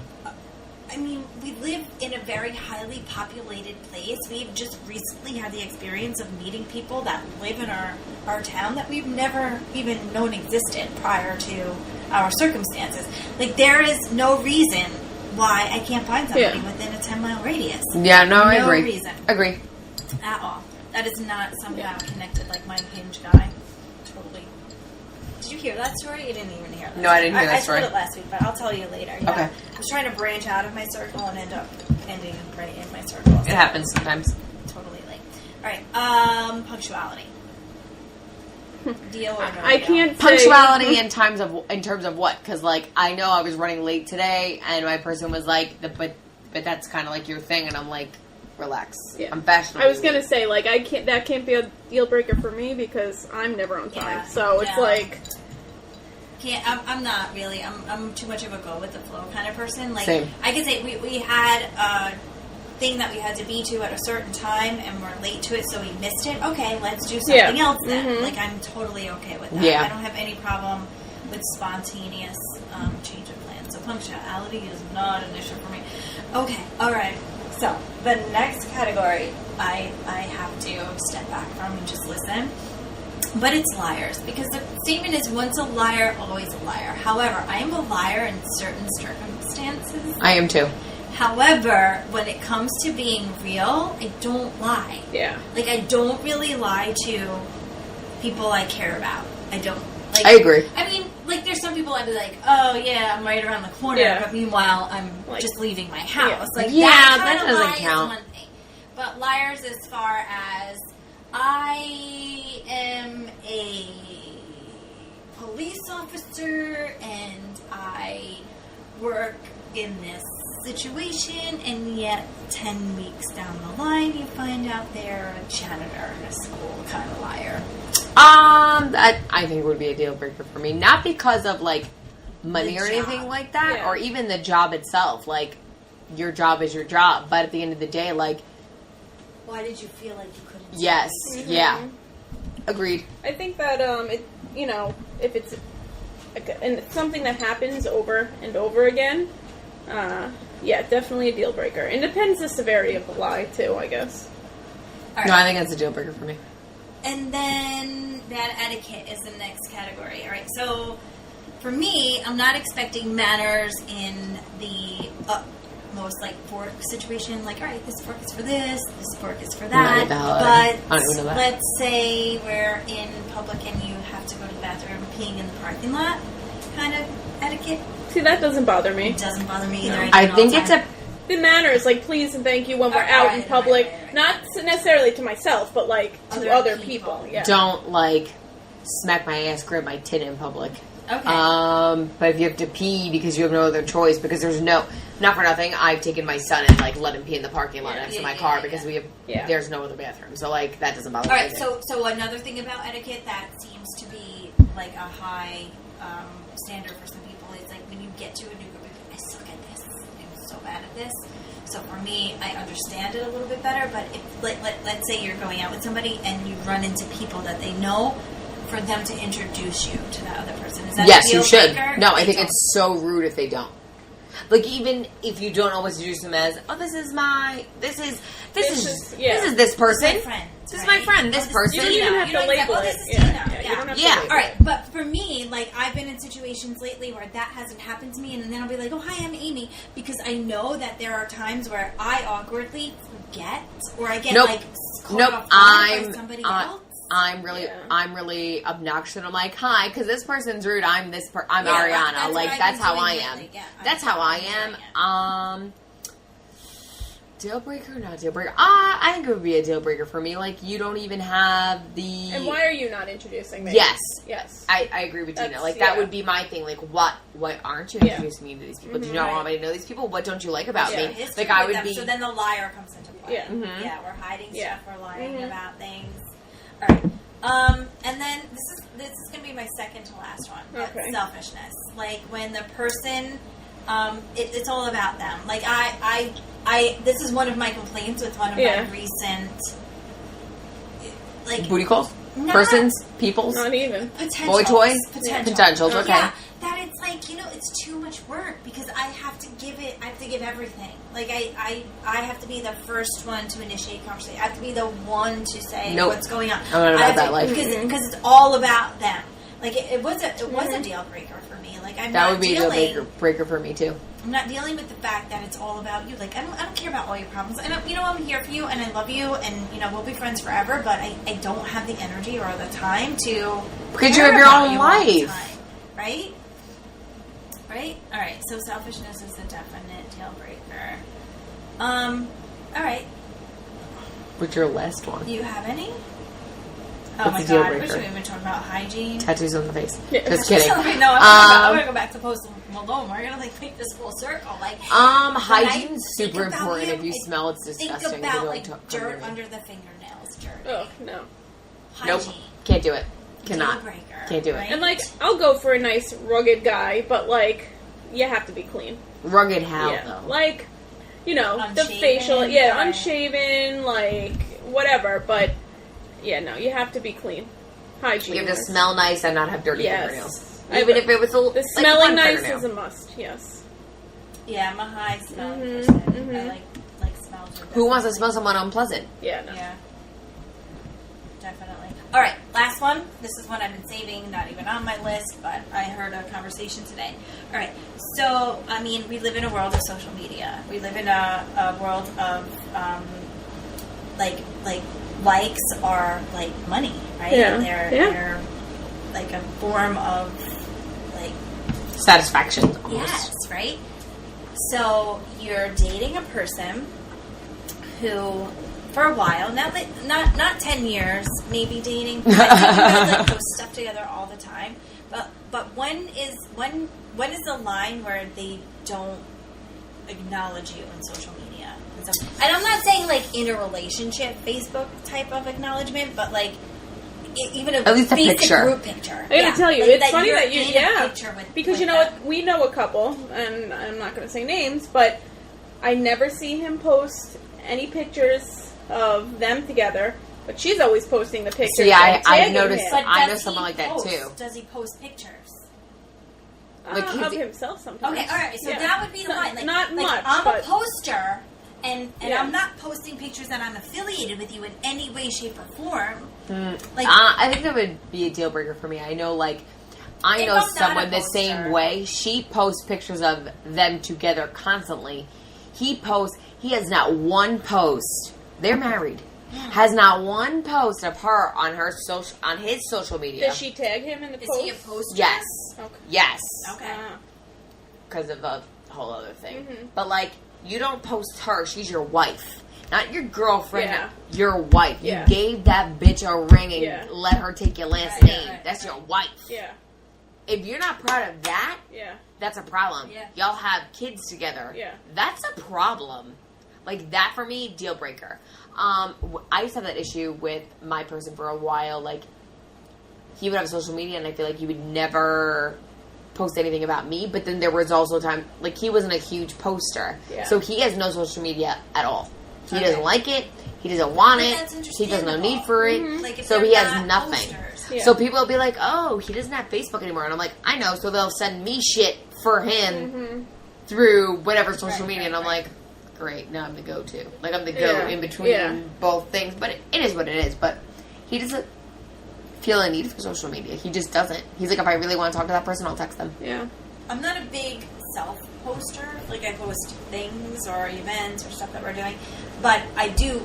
I mean, we live in a very highly populated place. We've just recently had the experience of meeting people that live in our town that we've never even known existed prior to our circumstances. Like, there is no reason why I can't find somebody within a 10-mile radius. Yeah, no, I agree. No reason Agree. at all. That is not somehow connected like my Hinge guy. Totally. Did you hear that story? You didn't even hear that. No, I didn't hear that story. I told it last week, but I'll tell you later. Yeah. Okay. I was trying to branch out of my circle and end up ending right in my circle. It happens sometimes. Totally late. All right. Punctuality. Deal or no I deal? can't say- Punctuality in terms of what? Because like I know I was running late today, and my person was like, "But that's kind of like your thing," and I'm like, "Relax, Yeah. I'm fashionable." I was gonna say, like, that can't be a deal breaker for me because I'm never on time. Yeah. So it's No. like, I'm not really. I'm too much of a go with the flow kind of person. Like, Same. I could say we had a thing that we had to be to at a certain time and we're late to it, so we missed it. Okay, let's do something else then. Mhm. Like, I'm totally okay with that. Yeah. I don't have any problem with spontaneous change of plans. So punctuality is not an issue for me. Okay, all right. So the next category I have to step back from and just listen. But it's liars, because the statement is once a liar, always a liar. However, I am a liar in certain circumstances. I am too. However, when it comes to being real, I don't lie. yeah. Like, I don't really lie to people I care about. I don't. Like, I agree. I mean, like, there's some people I'd be like, oh, yeah, I'm right around the corner, Yeah. but meanwhile, I'm Like, just leaving my house. Like, Yeah, that that kind of doesn't lie count. is one thing. But liars as far as I am a police officer and I work in this situation, and yet 10 weeks down the line, you find out they're a janitor in a school kind of liar? That I think would be a deal breaker for me. Not because of like money The or job. anything like that, Yeah. or even the job itself. Like, your job is your job, but at the end of the day, like, Why did you feel like you couldn't? yes, say this? yeah, agreed. I think that it, you know, if it's and it's something that happens over and over again, yeah, definitely a deal breaker. And depends the severity of the lie too, I guess. All right. No, I think that's a deal breaker for me. And then bad etiquette is the next category. All right, so for me, I'm not expecting manners in the most like fork situation. Like, all right, this fork is for this fork is for that. Not valid. But I don't even know that. let's say we're in public and you have to go to the bathroom, peeing in the parking lot, kind of etiquette. See, that doesn't bother me. It doesn't bother me either. I think it's a The manners, like please and thank you when we're out in public, right. not necessarily to myself, but like to other people. Yeah. don't like smack my ass, grab my tit in public. Okay. But if you have to pee because you have no other choice, because there's not for nothing, I've taken my son and like let him pee in the parking lot next to my car because we have there's no other bathroom. So like that doesn't bother All me. right, so another thing about etiquette that seems to be like a high standard for some people is like when you get to a new group, I suck at this. I'm so bad at this. So for me, I understand it a little bit better. But if let's say you're going out with somebody and you run into people that they know, for them to introduce you to that other person, is that yes, a deal you should. breaker? No, I They think don't. it's so rude if they don't. Like, even if you don't always introduce them as, oh, this is this person. My friend, This is right? my friend. This Oh, person. You don't even have You to don't label oh, it. this is Yeah, Tina. yeah, you don't have to Yeah. label All it. right, but for me, like I've been in situations lately where that hasn't happened to me, and then I'll be like, "Oh, hi, I'm Amy," because I know that there are times where I awkwardly forget, or I get like caught off guard by somebody else. I'm really obnoxious, and I'm like, hi, because this person's rude. I'm Ariana. That's like what that's I've how been I doing am. lately. Yeah, That's how I am. Deal breaker, or not deal breaker. I think it would be a deal breaker for me. Like, you don't even have the. And why are you not introducing me? Yes. Yes. I agree with Tina. That's- Like, that yeah. would be my thing. Like, what aren't you Yeah. introducing me to these people? Do you not want me to know these people? What don't you like about Yeah. me? History Like, I with would them, be. So then the liar comes into play. Yeah. Mhm. Yeah, we're hiding Yeah. stuff. We're lying Mhm. about things. All right. And then this is gonna be my second to last one. But Okay. selfishness. Like when the person, it's all about them. Like this is one of my complaints with one of Yeah. my recent, like Booty calls? Not- Persons? Peoples? Not even. potentials. Boy toys? Potentials. Potentials, okay. Yeah, that it's like, it's too much work because I have to give everything. Like I have to be the first one to initiate conversation. I have to be the one to say Nope. what's going on. I'm not about I have that to- life. because it's all about them. Like it was a deal breaker for me. Like I'm That not would be a dealing. deal breaker for me, too. I'm not dealing with the fact that it's all about you. Like I don't care about all your problems. I don't, I'm here for you and I love you and we'll be friends forever. But I don't have the energy or the time to. Because you care have your about own you all the life. time, right? Right. All right. So selfishness is a definite deal breaker. All right. What's your last one? You have any? Oh What's my a deal god! We breaker? should have been talking about hygiene. Tattoos on the face. Yeah. Just kidding. No, I'm gonna go back to Post Malone. We're gonna make this full circle. Like, hygiene's think super about important. him, If you smell, it's think disgusting. about Don't like come dirt near me. under the fingernails, dirt. Oh no. Nope. Hygiene. Can't do it. Cannot. Deal breaker, Can't do it. right? And like, I'll go for a nice rugged guy, but like, you have to be clean. Rugged how, Yeah. though? Like, the Unshaven, facial, right. unshaven, like whatever. But yeah, no, you have to be clean. Hygiene. You have to wise. smell nice and not have dirty Yes. fingernails. I Even would- if it was a The like smelling one nice fingernail. is a must. Yes. Yeah, I'm a high smelling Mhm, person. mhm. I like smells. Who wants to smell someone unpleasant? Yeah. No. Yeah. Definitely. All right, last one. This is one I've been saving, not even on my list, but I heard a conversation today. All right, so, I mean, we live in a world of social media. We live in a world of, like, likes are like money, right? Yeah. They're like a form of, like, Satisfaction, almost. yes, right? So you're dating a person who, for a while, not 10 years, maybe dating. But I think you guys like post stuff together all the time. But when is the line where they don't acknowledge you on social media. And I'm not saying like in a relationship, Facebook type of acknowledgement, but like even a at least a basic picture. group picture. I gotta tell you, like it's funny you're that you, in a picture with, because with you know what, we know a couple, and I'm not gonna say names, but I never see him post any pictures of them together. But she's always posting the pictures. See, I've tagging noticed. him. But I know does someone he like that post? too. Does he post pictures? Like Of himself sometimes. Okay, all right. So Yeah. that would be the one. Like, not like much, I'm but a poster, and Yeah. I'm not posting pictures that I'm affiliated with you in any way, shape, or form. Like, I think that would be a deal breaker for me. I know, like, I If know I'm not someone a the poster. same way. She posts pictures of them together constantly. He has not one post. They're married. Has not one post of her on his social media. does she tag him in the is post? he a poster? Yes. Okay. Yes. Okay. Because of a whole other thing. Mhm. But, like, you don't post her. She's your wife. Not your girlfriend. Yeah. Your wife. Yeah. You gave that bitch a ring and Yeah. let her take your last Right, name. right, That's right. your wife. Yeah. If you're not proud of that, Yeah. that's a problem. Yeah. Y'all have kids together. Yeah. That's a problem. Like, that for me, deal breaker. I used to have that issue with my person for a while. Like, he would have social media, and I feel like he would never post anything about me. But then there was also a time, like, he wasn't a huge poster. Yeah. So he has no social media at all. He Okay. doesn't like it. He doesn't want But it. that's He doesn't have understandable. need for it. Like, if So they're he has not nothing. posters. Yeah. So people will be like, oh, he doesn't have Facebook anymore. And I'm like, I know. So they'll send me shit for him through whatever social Right, media. right, And I'm right. like, great, now I'm the go-to. Like, I'm the go Yeah. in between Yeah. both things. But it is what it is. But he doesn't feel a need for social media. He just doesn't. He's like, if I really want to talk to that person, I'll text them. Yeah. I'm not a big self-poster. Like, I post things or events or stuff that we're doing. But I do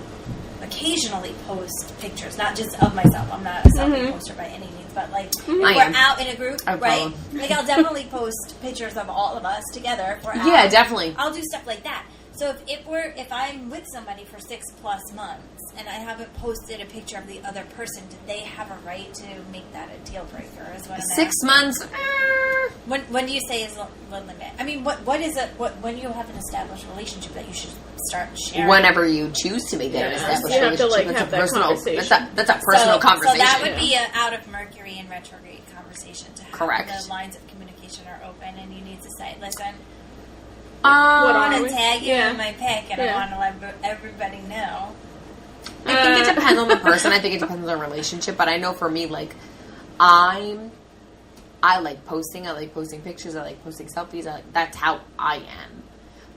occasionally post pictures, not just of myself. I'm not a selfie poster by any means. But, like, if I we're am. out in a group, I right? follow. Like, I'll definitely post pictures of all of us together. If we're out. Yeah, definitely. I'll do stuff like that. So if I'm with somebody for 6+ months and I haven't posted a picture of the other person, do they have a right to make that a deal breaker? Is what I'm 6 asking. months. When do you say is the limit? I mean, what is it? When you have an established relationship that you should start sharing? Whenever you choose to make that an Yeah. established You have to, relationship, like, that's have a that personal. conversation. That's a personal conversation. So that would be an out of Mercury and retrograde conversation to have. Correct. The lines of communication are open, and you need to say, "Listen, What I are want to we? tag you Yeah. in my pic, and Yeah. I want to let everybody know." I think it depends on the person. I think it depends on the relationship. But I know for me, like, I like posting. I like posting pictures. I like posting selfies. That's how I am.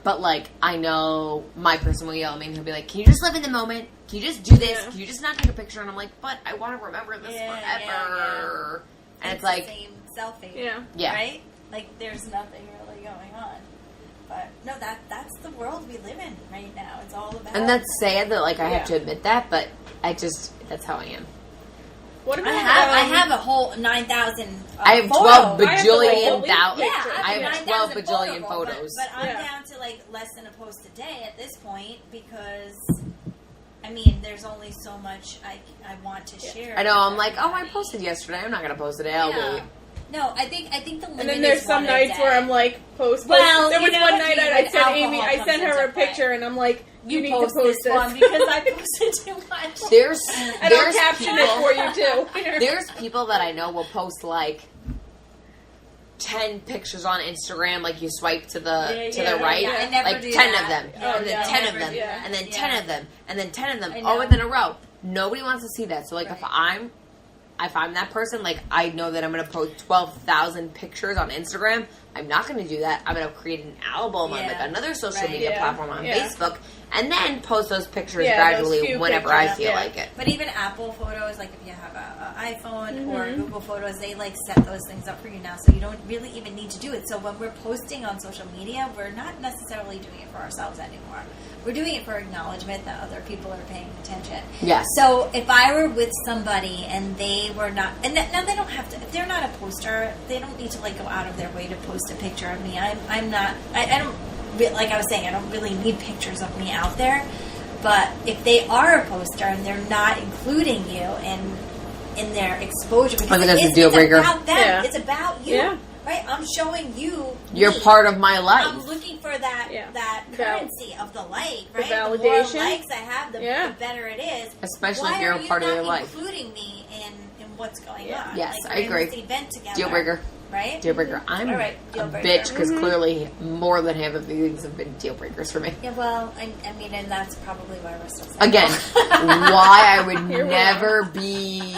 But, like, I know my person will yell at me and he'll be like, can you just live in the moment? Can you just do this? Yeah. Can you just not take a picture? And I'm like, but I want to remember this forever. And it's the like, same selfie. Yeah. Right? Like, there's nothing really going on. But no, that's the world we live in right now. It's all about. and that's sad that, like, I have to Yeah. admit that, but that's how I am. What about I have a whole 9,000. I have 12 I have to, like, bajillion delete thousand. pictures. Yeah, I have 9,000 12 bajillion photos. But I'm Yeah. down to like less than a post a day at this point because, I mean, there's only so much I want to share. I know, I'm with like, oh, I everybody. posted yesterday. I'm not going to post today. I'll Yeah. wait. No, I think the limit And then there's is some one a nights day. where I'm like, post. Well, there you was know one what night you mean I when sent Amy, alcohol I comes sent her into a play. picture, and I'm like, you need to post post this one because I posted too much. There's And I'll there's caption it for you too. There's people that I know will post like 10 pictures on Instagram, like you swipe to the right, yeah, I never like do 10 that. of them, Oh, and then yeah. 10 I of never them, do that. and then Yeah. 10 of them, and then 10 of them, I all know. within a row. Nobody wants to see that. So like Right. if I'm that person, like I know that I'm going to post 12,000 pictures on Instagram. I'm not going to do that. I'm going to create an album on like Yeah. another social Right. media Yeah. platform on Yeah. Facebook, and then post those pictures Yeah, those gradually few whenever I pictures, feel yeah. like it. But even Apple Photos, like if you have an iPhone or Mm-hmm. Google Photos, they like set those things up for you now, so you don't really even need to do it. So when we're posting on social media, we're not necessarily doing it for ourselves anymore. We're doing it for acknowledgement that other people are paying attention. Yes. So if I were with somebody and they were not, and now they don't have to. If they're not a poster, they don't need to like go out of their way to post a picture of me. I'm not. I don't. Like I was saying, I don't really need pictures of me out there. But if they are a poster and they're not including you in their exposure, because I think that's a it's deal breaker. about them. Yeah. It's about you. Yeah. Right, I'm showing you. You're me. part of my life. I'm looking for that that currency of the like, right? The validation. The more likes I have, the better it is. Especially if you're a part of their life. Including me in what's going on. Yes, like, I agree. In this event together. Deal breaker. Right? Deal breaker. I'm All right, a bitch because clearly more than half of these things have been deal breakers for me. Yeah, well, I mean, and that's probably why we're still single. Again, why I would never be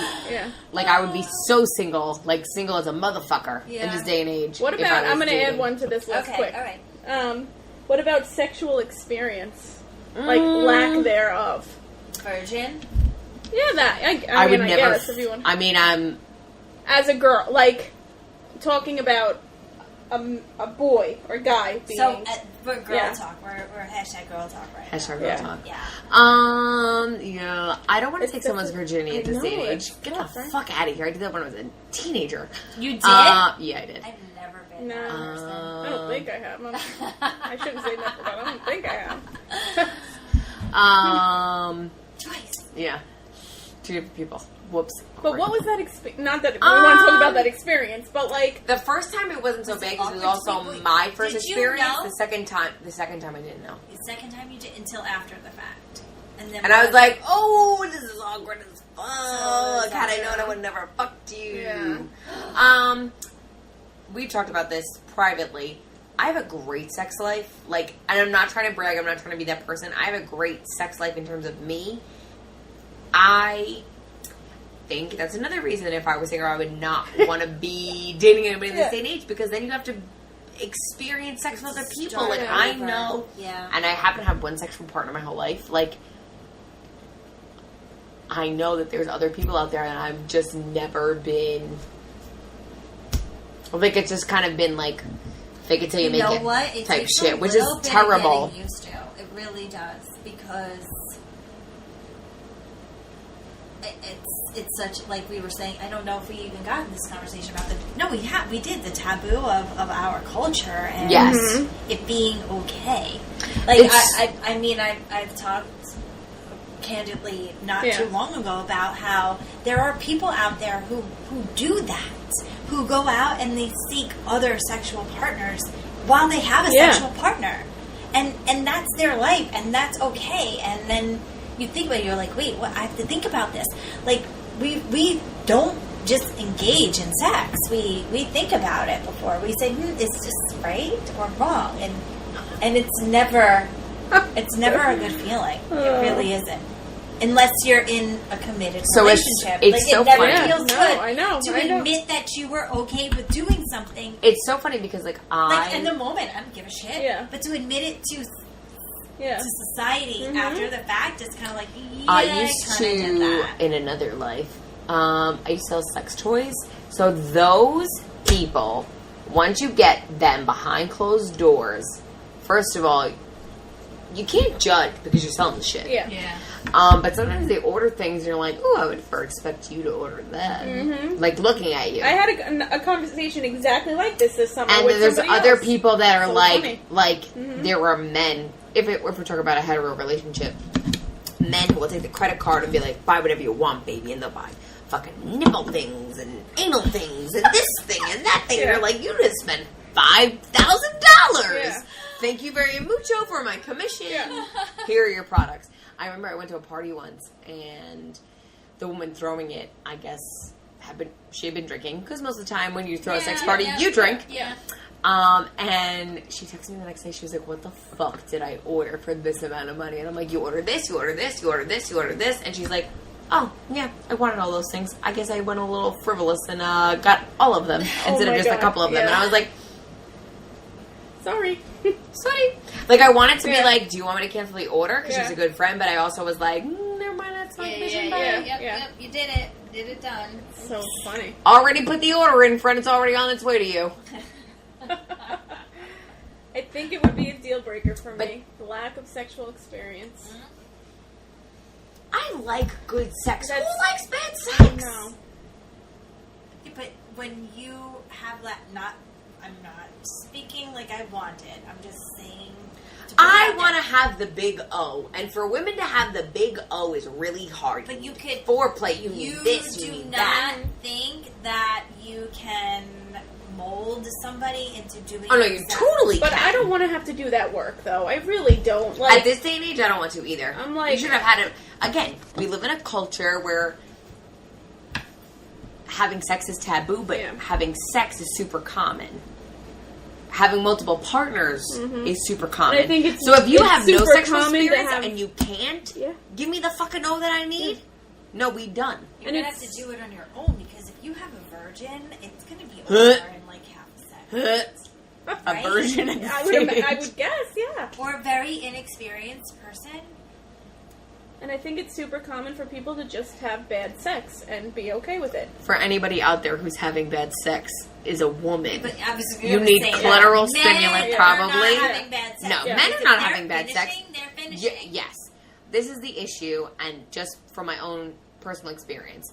like I would be so single, like single as a motherfucker in this day and age. What about? I'm going to add one to this list quick. All right. What about sexual experience, like lack thereof? Virgin. Yeah, that I mean, would I never. guess, if you want. I mean, I'm as a girl, like talking about a boy or guy being. So we're girl talk. We're hashtag girl talk right now. hashtag girl talk. Yeah. Yeah. I don't want to take someone's virginity at this day and age. Get the right? fuck out of here. I did that when I was a teenager. You did? Yeah, I did. I've never been No. that person. I don't think I have. I shouldn't say nothing, but I don't think I have. Twice. Yeah. 2 different people. Whoops. But what was that experience? Not that we want to talk about that experience, but like the first time it wasn't so big because it was also my first experience. The second time I didn't know. The second time you did until after the fact, and I was like, "Oh, this is awkward as fuck." Had I known, I would never fucked you. Yeah. We talked about this privately. I have a great sex life. Like, and I'm not trying to brag. I'm not trying to be that person. I have a great sex life in terms of me. I think that's another reason if I was single I would not want to be dating anybody in this day and age, because then you have to experience sex with other people. Like I know, and I happen to have one sexual partner my whole life. Like I know that there's other people out there, and I've just never been. I think it's just kind of been like fake it till you make it what? It type takes shit, which is terrible. Getting used to. It really does, because it's such, like we were saying, I don't know if we even got in this conversation about we did the taboo of our culture and it being okay. Like I mean I've talked candidly not too long ago about how there are people out there who do that, who go out and they seek other sexual partners while they have a sexual partner, and that's their life, and that's okay. And then you think about it, you're like, wait, what? I have to think about this. Like, we don't just engage in sex. We think about it before. We say, is this right or wrong? And it's never a good feeling. It really isn't. Unless you're in a committed relationship. It's so it never funny. feels good I know. admit that you were okay with doing something. It's so funny because like in the moment, I don't give a shit. Yeah. But to admit it to society after the fact is kind of like, I used to, in another life, I used to sell sex toys. So those people, once you get them behind closed doors, first of all, you can't judge because you're selling the shit. Yeah. But sometimes they order things and you're like, oh, I would never expect you to order that. Mm-hmm. Like looking at you. I had a conversation exactly like this summer. And with there's other else. people that are So like, funny. there were men. If we're talking about a hetero relationship, men who will take the credit card and be like, buy whatever you want, baby, and they'll buy fucking nipple things and anal things and this thing and that thing. And you're like, you just spent $5,000. Yeah. Thank you very mucho for my commission. Yeah. Here are your products. I remember I went to a party once, and the woman throwing it, I guess, she had been drinking, because most of the time when you throw a sex party, you drink. Yeah. And she texted me the next day. She was like, what the fuck did I order for this amount of money? And I'm like, you ordered this, you ordered this, you ordered this, you ordered this. And she's like, oh, yeah, I wanted all those things. I guess I went a little frivolous and got all of them instead of just a couple of them. And I was like, sorry. Like, I wanted to be like, do you want me to cancel the order? Because she's a good friend. But I also was like, never mind, that's my mission. Yep, you did it. Did it done. So funny. Already put the order in, friend. It's already on its way to you. I think it would be a deal breaker for me. The lack of sexual experience. I like good sex. Who likes bad sex? No. But when you have that, I'm not speaking like I want it. I'm just saying. I want to have the big O, and for women to have the big O is really hard. But you could foreplay. You need this. You need that. Think that you can mold somebody into doing. Oh no, you totally But can. I don't want to have to do that work, though. I really don't. Like, at this day and age, I don't want to either. I'm like, you should have had it. Again, we live in a culture where having sex is taboo, but having sex is super common. Having multiple partners is super common. And I think it's, so if you it's have no super sexual common to experience have- and you can't, Yeah. give me the fucking O that I need. No, we done. You're And gonna have it's- to do it on your own because if you have a virgin, it's gonna be over in like half a second. A Right? version of I would guess, yeah. Or a very inexperienced person. And I think it's super common for people to just have bad sex and be okay with it. For anybody out there who's having bad sex is a woman. But I was You gonna need say clitoral that. stimulant, Men probably. Are not having bad sex. No, Yeah. men are If not they're having bad sex. finishing, They're finishing. Yes. This is the issue, and just from my own personal experience,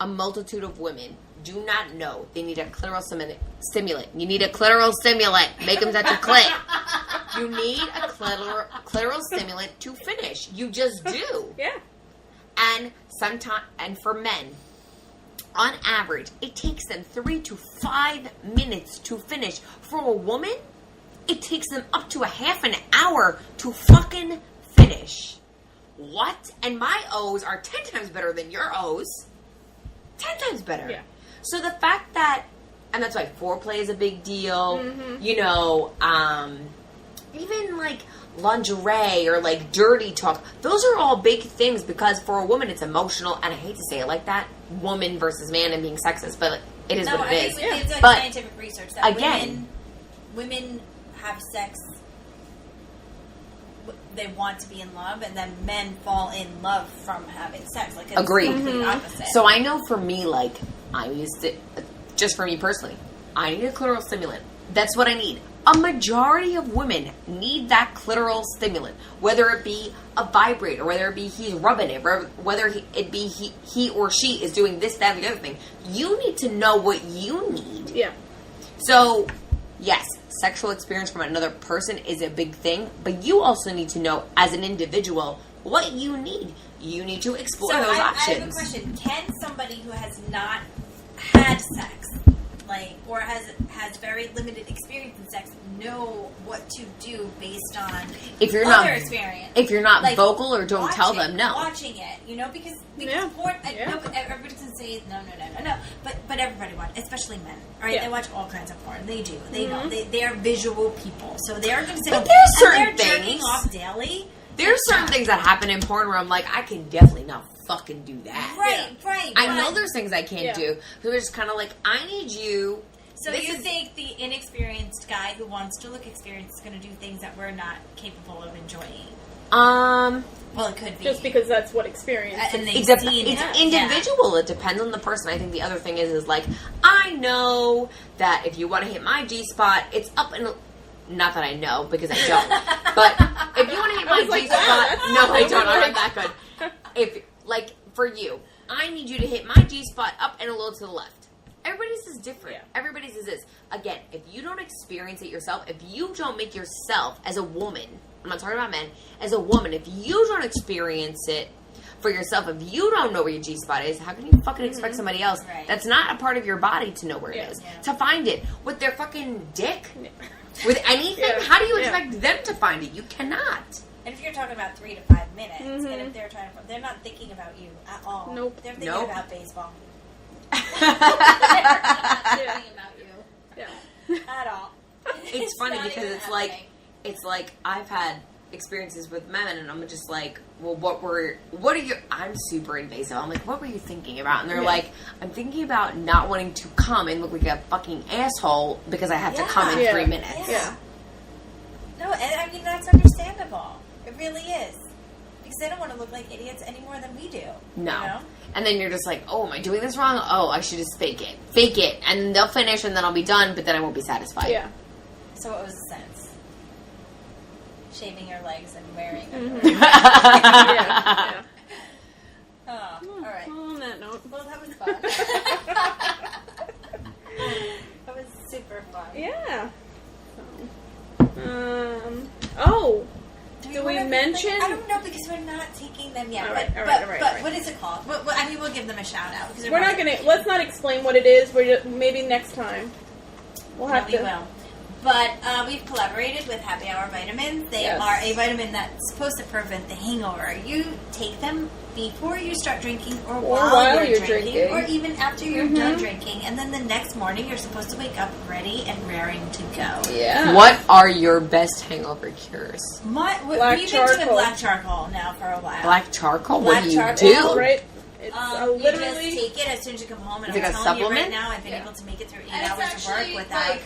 a multitude of women do not know they need a clitoral stimulant. You need a clitoral stimulant. Make them touch your clit. You need a clitoral stimulant to finish. You just do. Yeah. And for men, on average, it takes them 3 to 5 minutes to finish. For a woman, it takes them up to a half an hour to fucking finish. What? And my O's are 10 times better than your O's. 10 times better. Yeah. So the fact that, and that's why foreplay is a big deal, you know, even like lingerie or like dirty talk, those are all big things because for a woman it's emotional, and I hate to say it like that, woman versus man and being sexist, but it is what it is. It's like But scientific research that again, women have sex. They want to be in love, and then men fall in love from having sex. Like it's Agreed. the complete opposite. So I know for me, like, I used it, just for me personally, I need a clitoral stimulant. That's what I need. A majority of women need that clitoral stimulant, whether it be a vibrator, whether it be he's rubbing it, whether it be he or she is doing this, that, and the other thing. You need to know what you need. Yeah. So, yes, sexual experience from another person is a big thing, but you also need to know, as an individual, what you need. You need to explore those I options. have a question. Can somebody who has not had sex, like, or has very limited experience in sex, know what to do based on If you're other not experience? If you're not Like, vocal or don't tell them, no. Watching it, you know, because Yeah. porn. Yeah. No, everybody can say no. But everybody watches, especially men. Right? Yeah. They watch all kinds of porn. They do. They know. They are visual people, so they are going to sit. But there's certain and they're jerking things- off daily. There's certain things that happen in porn where I'm like, I can definitely not fucking do that. Right. I know but- there's things I can't Yeah. do. So it's just kind of like, I need you. So This you is- think the inexperienced guy who wants to look experienced is going to do things that we're not capable of enjoying? Well, it could be. Just because that's what experience And is. they've It's seen it. individual. It depends on the person. I think the other thing is like, I know that if you want to hit my G-spot, it's up and... Not that I know, because I don't. But if you want to hit my was like, G-spot... wow, that's no, I super don't. I'm like- not that good. If, like, for you, I need you to hit my G-spot up and a little to the left. Everybody's is different. Yeah. Everybody's is this. Again, if you don't experience it yourself, if you don't make yourself as a woman, I'm not talking about men, as a woman, if you don't experience it for yourself, if you don't know where your G-spot is, how can you fucking expect somebody else Right. that's not a part of your body to know where it is? To find it with their fucking dick? With anything? Yeah. How do you Yeah. expect them to find it? You cannot. And if you're talking about 3 to 5 minutes, and if they're trying to, they're not thinking about you at all. Nope. They're thinking Nope. about baseball. Yeah. Thinking about you Yeah. at all. It's funny not because even it's happening. like I've had experiences with men and I'm just like, well, what are you, I'm super invasive. I'm like, what were you thinking about? And they're like, I'm thinking about not wanting to come and look like a fucking asshole because I have to come in Yeah. 3 minutes. Yeah. No, and I mean, that's understandable. It really is. Because they don't want to look like idiots any more than we do. No. You know? And then you're just like, oh, am I doing this wrong? Oh, I should just fake it. And they'll finish and then I'll be done, but then I won't be satisfied. Yeah. So what was the sense? Shaving your legs and wearing a Mm-hmm. Yeah. Oh, all right. Well, on that note. Well, that was fun. That was super fun. Yeah. Oh. Do we wanna- mention? I don't know because we're not taking them yet. All right, but all right. what is it called? I mean, we'll give them a shout out because We're not gonna. Let's not explain what it is. We're just, maybe next time. We'll have we to. will. But we've collaborated with Happy Hour Vitamins. They Yes. are a vitamin that's supposed to prevent the hangover. You take them before you start drinking or while you're drinking, or even after you're done drinking. And then the next morning, you're supposed to wake up ready and raring to go. Yeah. What are your best hangover cures? Black We've been doing charcoal. black charcoal now for a while. Black charcoal? Black What do you charcoal. do? Right? It's You literally. just take it as soon as you come home, and Is I'm it a telling you right supplement? now, I've been Yeah. able to make it through 8 And it's hours of actually work without. like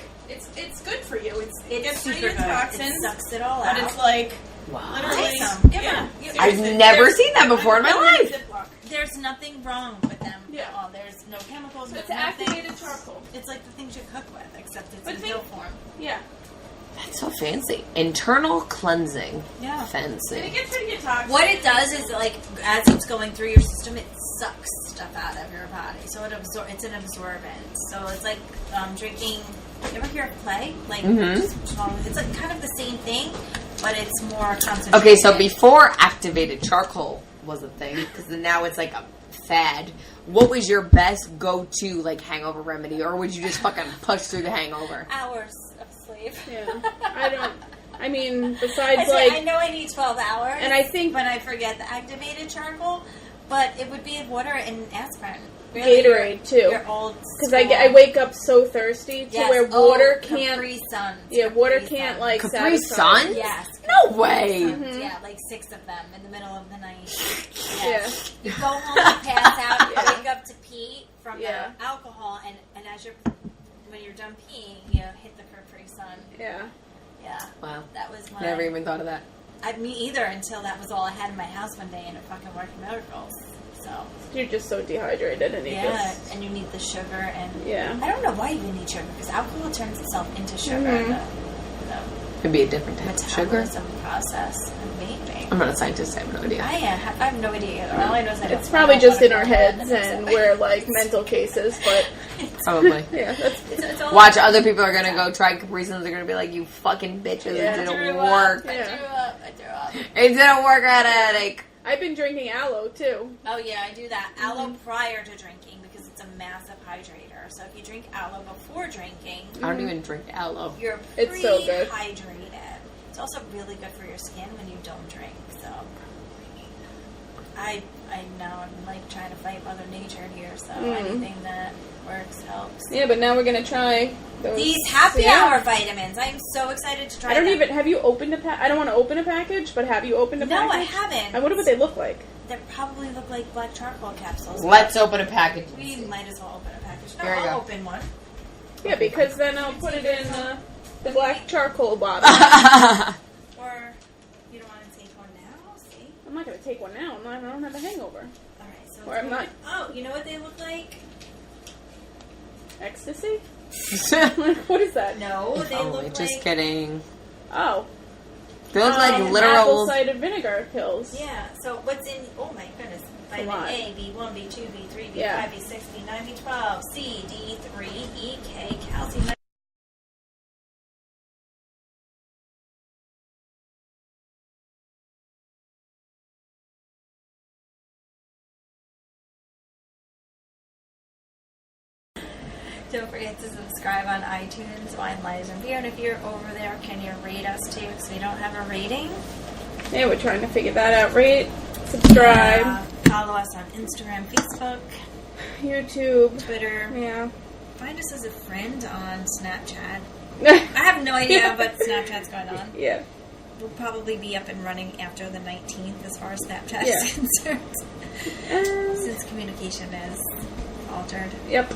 it's good for you. It It's gets rid super of good. your toxins, It sucks it all but out. it's like Wow. literally. Take some. Give Yeah. them. I've Seriously, never there's- seen that before in my life. Ziploc. There's nothing wrong with them Yeah. at all. There's no chemicals. So no it's nothing. activated charcoal. It's like the things you cook with, except it's But in think- pill form. Yeah. That's so fancy. Internal cleansing. Yeah. And it Fancy. gets rid of your toxins. What it does is, like, as it's going through your system, it sucks stuff out of your body. So it's an absorbent. So it's like drinking. You ever hear of play? Like, it's like kind of the same thing, but it's more concentrated. Okay, so before activated charcoal was a thing, because now it's like a fad, what was your best go-to, like, hangover remedy? Or would you just fucking push through the hangover? Hours of sleep. Yeah. I don't. I mean, I besides say, I like, know I need 12 hours, and I think when I forget the activated charcoal, but it would be water and aspirin. Really, Gatorade too. Your old because I wake up so thirsty to where water can't. Capri Suns. Yeah, water Capri can't Suns. like Capri satisfy. Yes. Sun? No way! Yeah, like 6 of them in the middle of the night. Yeah. Yes. You go home, you pass out, you wake up to pee from Yeah. the alcohol, and as when you're done peeing, you hit the Capri Sun. Yeah. Yeah. Wow. That was my. Never even thought of that. Me either, until that was all I had in my house one day, and it fucking worked miracles. So. You're just so dehydrated and you Yeah, just. and you need the sugar, and Yeah. I don't know why you need sugar, because alcohol turns itself into sugar. The Could be a different type of sugar. metabolism process. Maybe. I'm not a scientist, I have no idea. I have no idea either. All I know is I don't It's probably I don't just wanna in our go ahead heads fix and it. we're like mental cases, but Probably. yeah, that's. It's all Watch, other people are gonna go try Capri Suns. They're gonna be like, "You fucking bitches! Yeah. It I didn't threw work. Up. I Yeah. threw up. I threw up. It didn't work. I had a headache." I've been drinking aloe too. Oh yeah, I do that. Aloe prior to drinking because it's a massive hydrator. So if you drink aloe before drinking, I don't even drink aloe. you're It's so good. pre-hydrated. It's also really good for your skin when you don't drink. So I know I'm like trying to fight Mother Nature here. So anything that works helps. Yeah, but now we're gonna try those. These happy yeah. hour vitamins. I'm so excited to try I don't them. even. Have you opened a pack? I don't want to open a package, but have you opened a No, I package? haven't. I wonder what they look like. They probably look like black charcoal capsules. Let's open a package. We might as well open a package. No, Here you I'll go. open one. Yeah, because then I'll put it in the black charcoal bottle. Or you don't want to take one now? See? I'm not gonna take one now. I don't have a hangover. All right. So Or I'm not. Oh, you know what they look like? Ecstasy? Like, what is that? No, they Oh, look just like. kidding. Oh. They look like apple literal. cider vinegar pills. Yeah. So what's in? Oh my goodness. a Vitamin lot. A, B1, B2, B3, B5, Yeah. B6, B9, B12, C, D3, E, K, calcium. Don't forget to subscribe on iTunes, Wine, Lies, and Beer. And if you're over there, can you rate us too? Because we don't have a rating. Yeah, we're trying to figure that out. Rate, subscribe, Follow us on Instagram, Facebook, YouTube. Twitter. Yeah. Find us as a friend on Snapchat. I have no idea what Snapchat's going on. Yeah. We'll probably be up and running after the 19th as far as Snapchat Yeah. is concerned. Since communication is altered. Yep.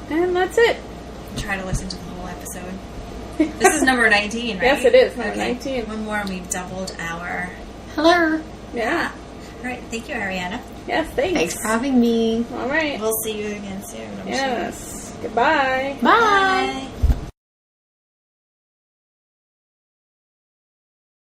And that's it. Try to listen to the whole episode. This is number 19, right? Yes, it is, number 19. One more and we've doubled our... Hello. Yeah. All right, thank you, Ariana. Yes, thanks. Thanks for having me. All right. We'll see you again soon, I'm sure. Yes. Goodbye. Bye. Bye.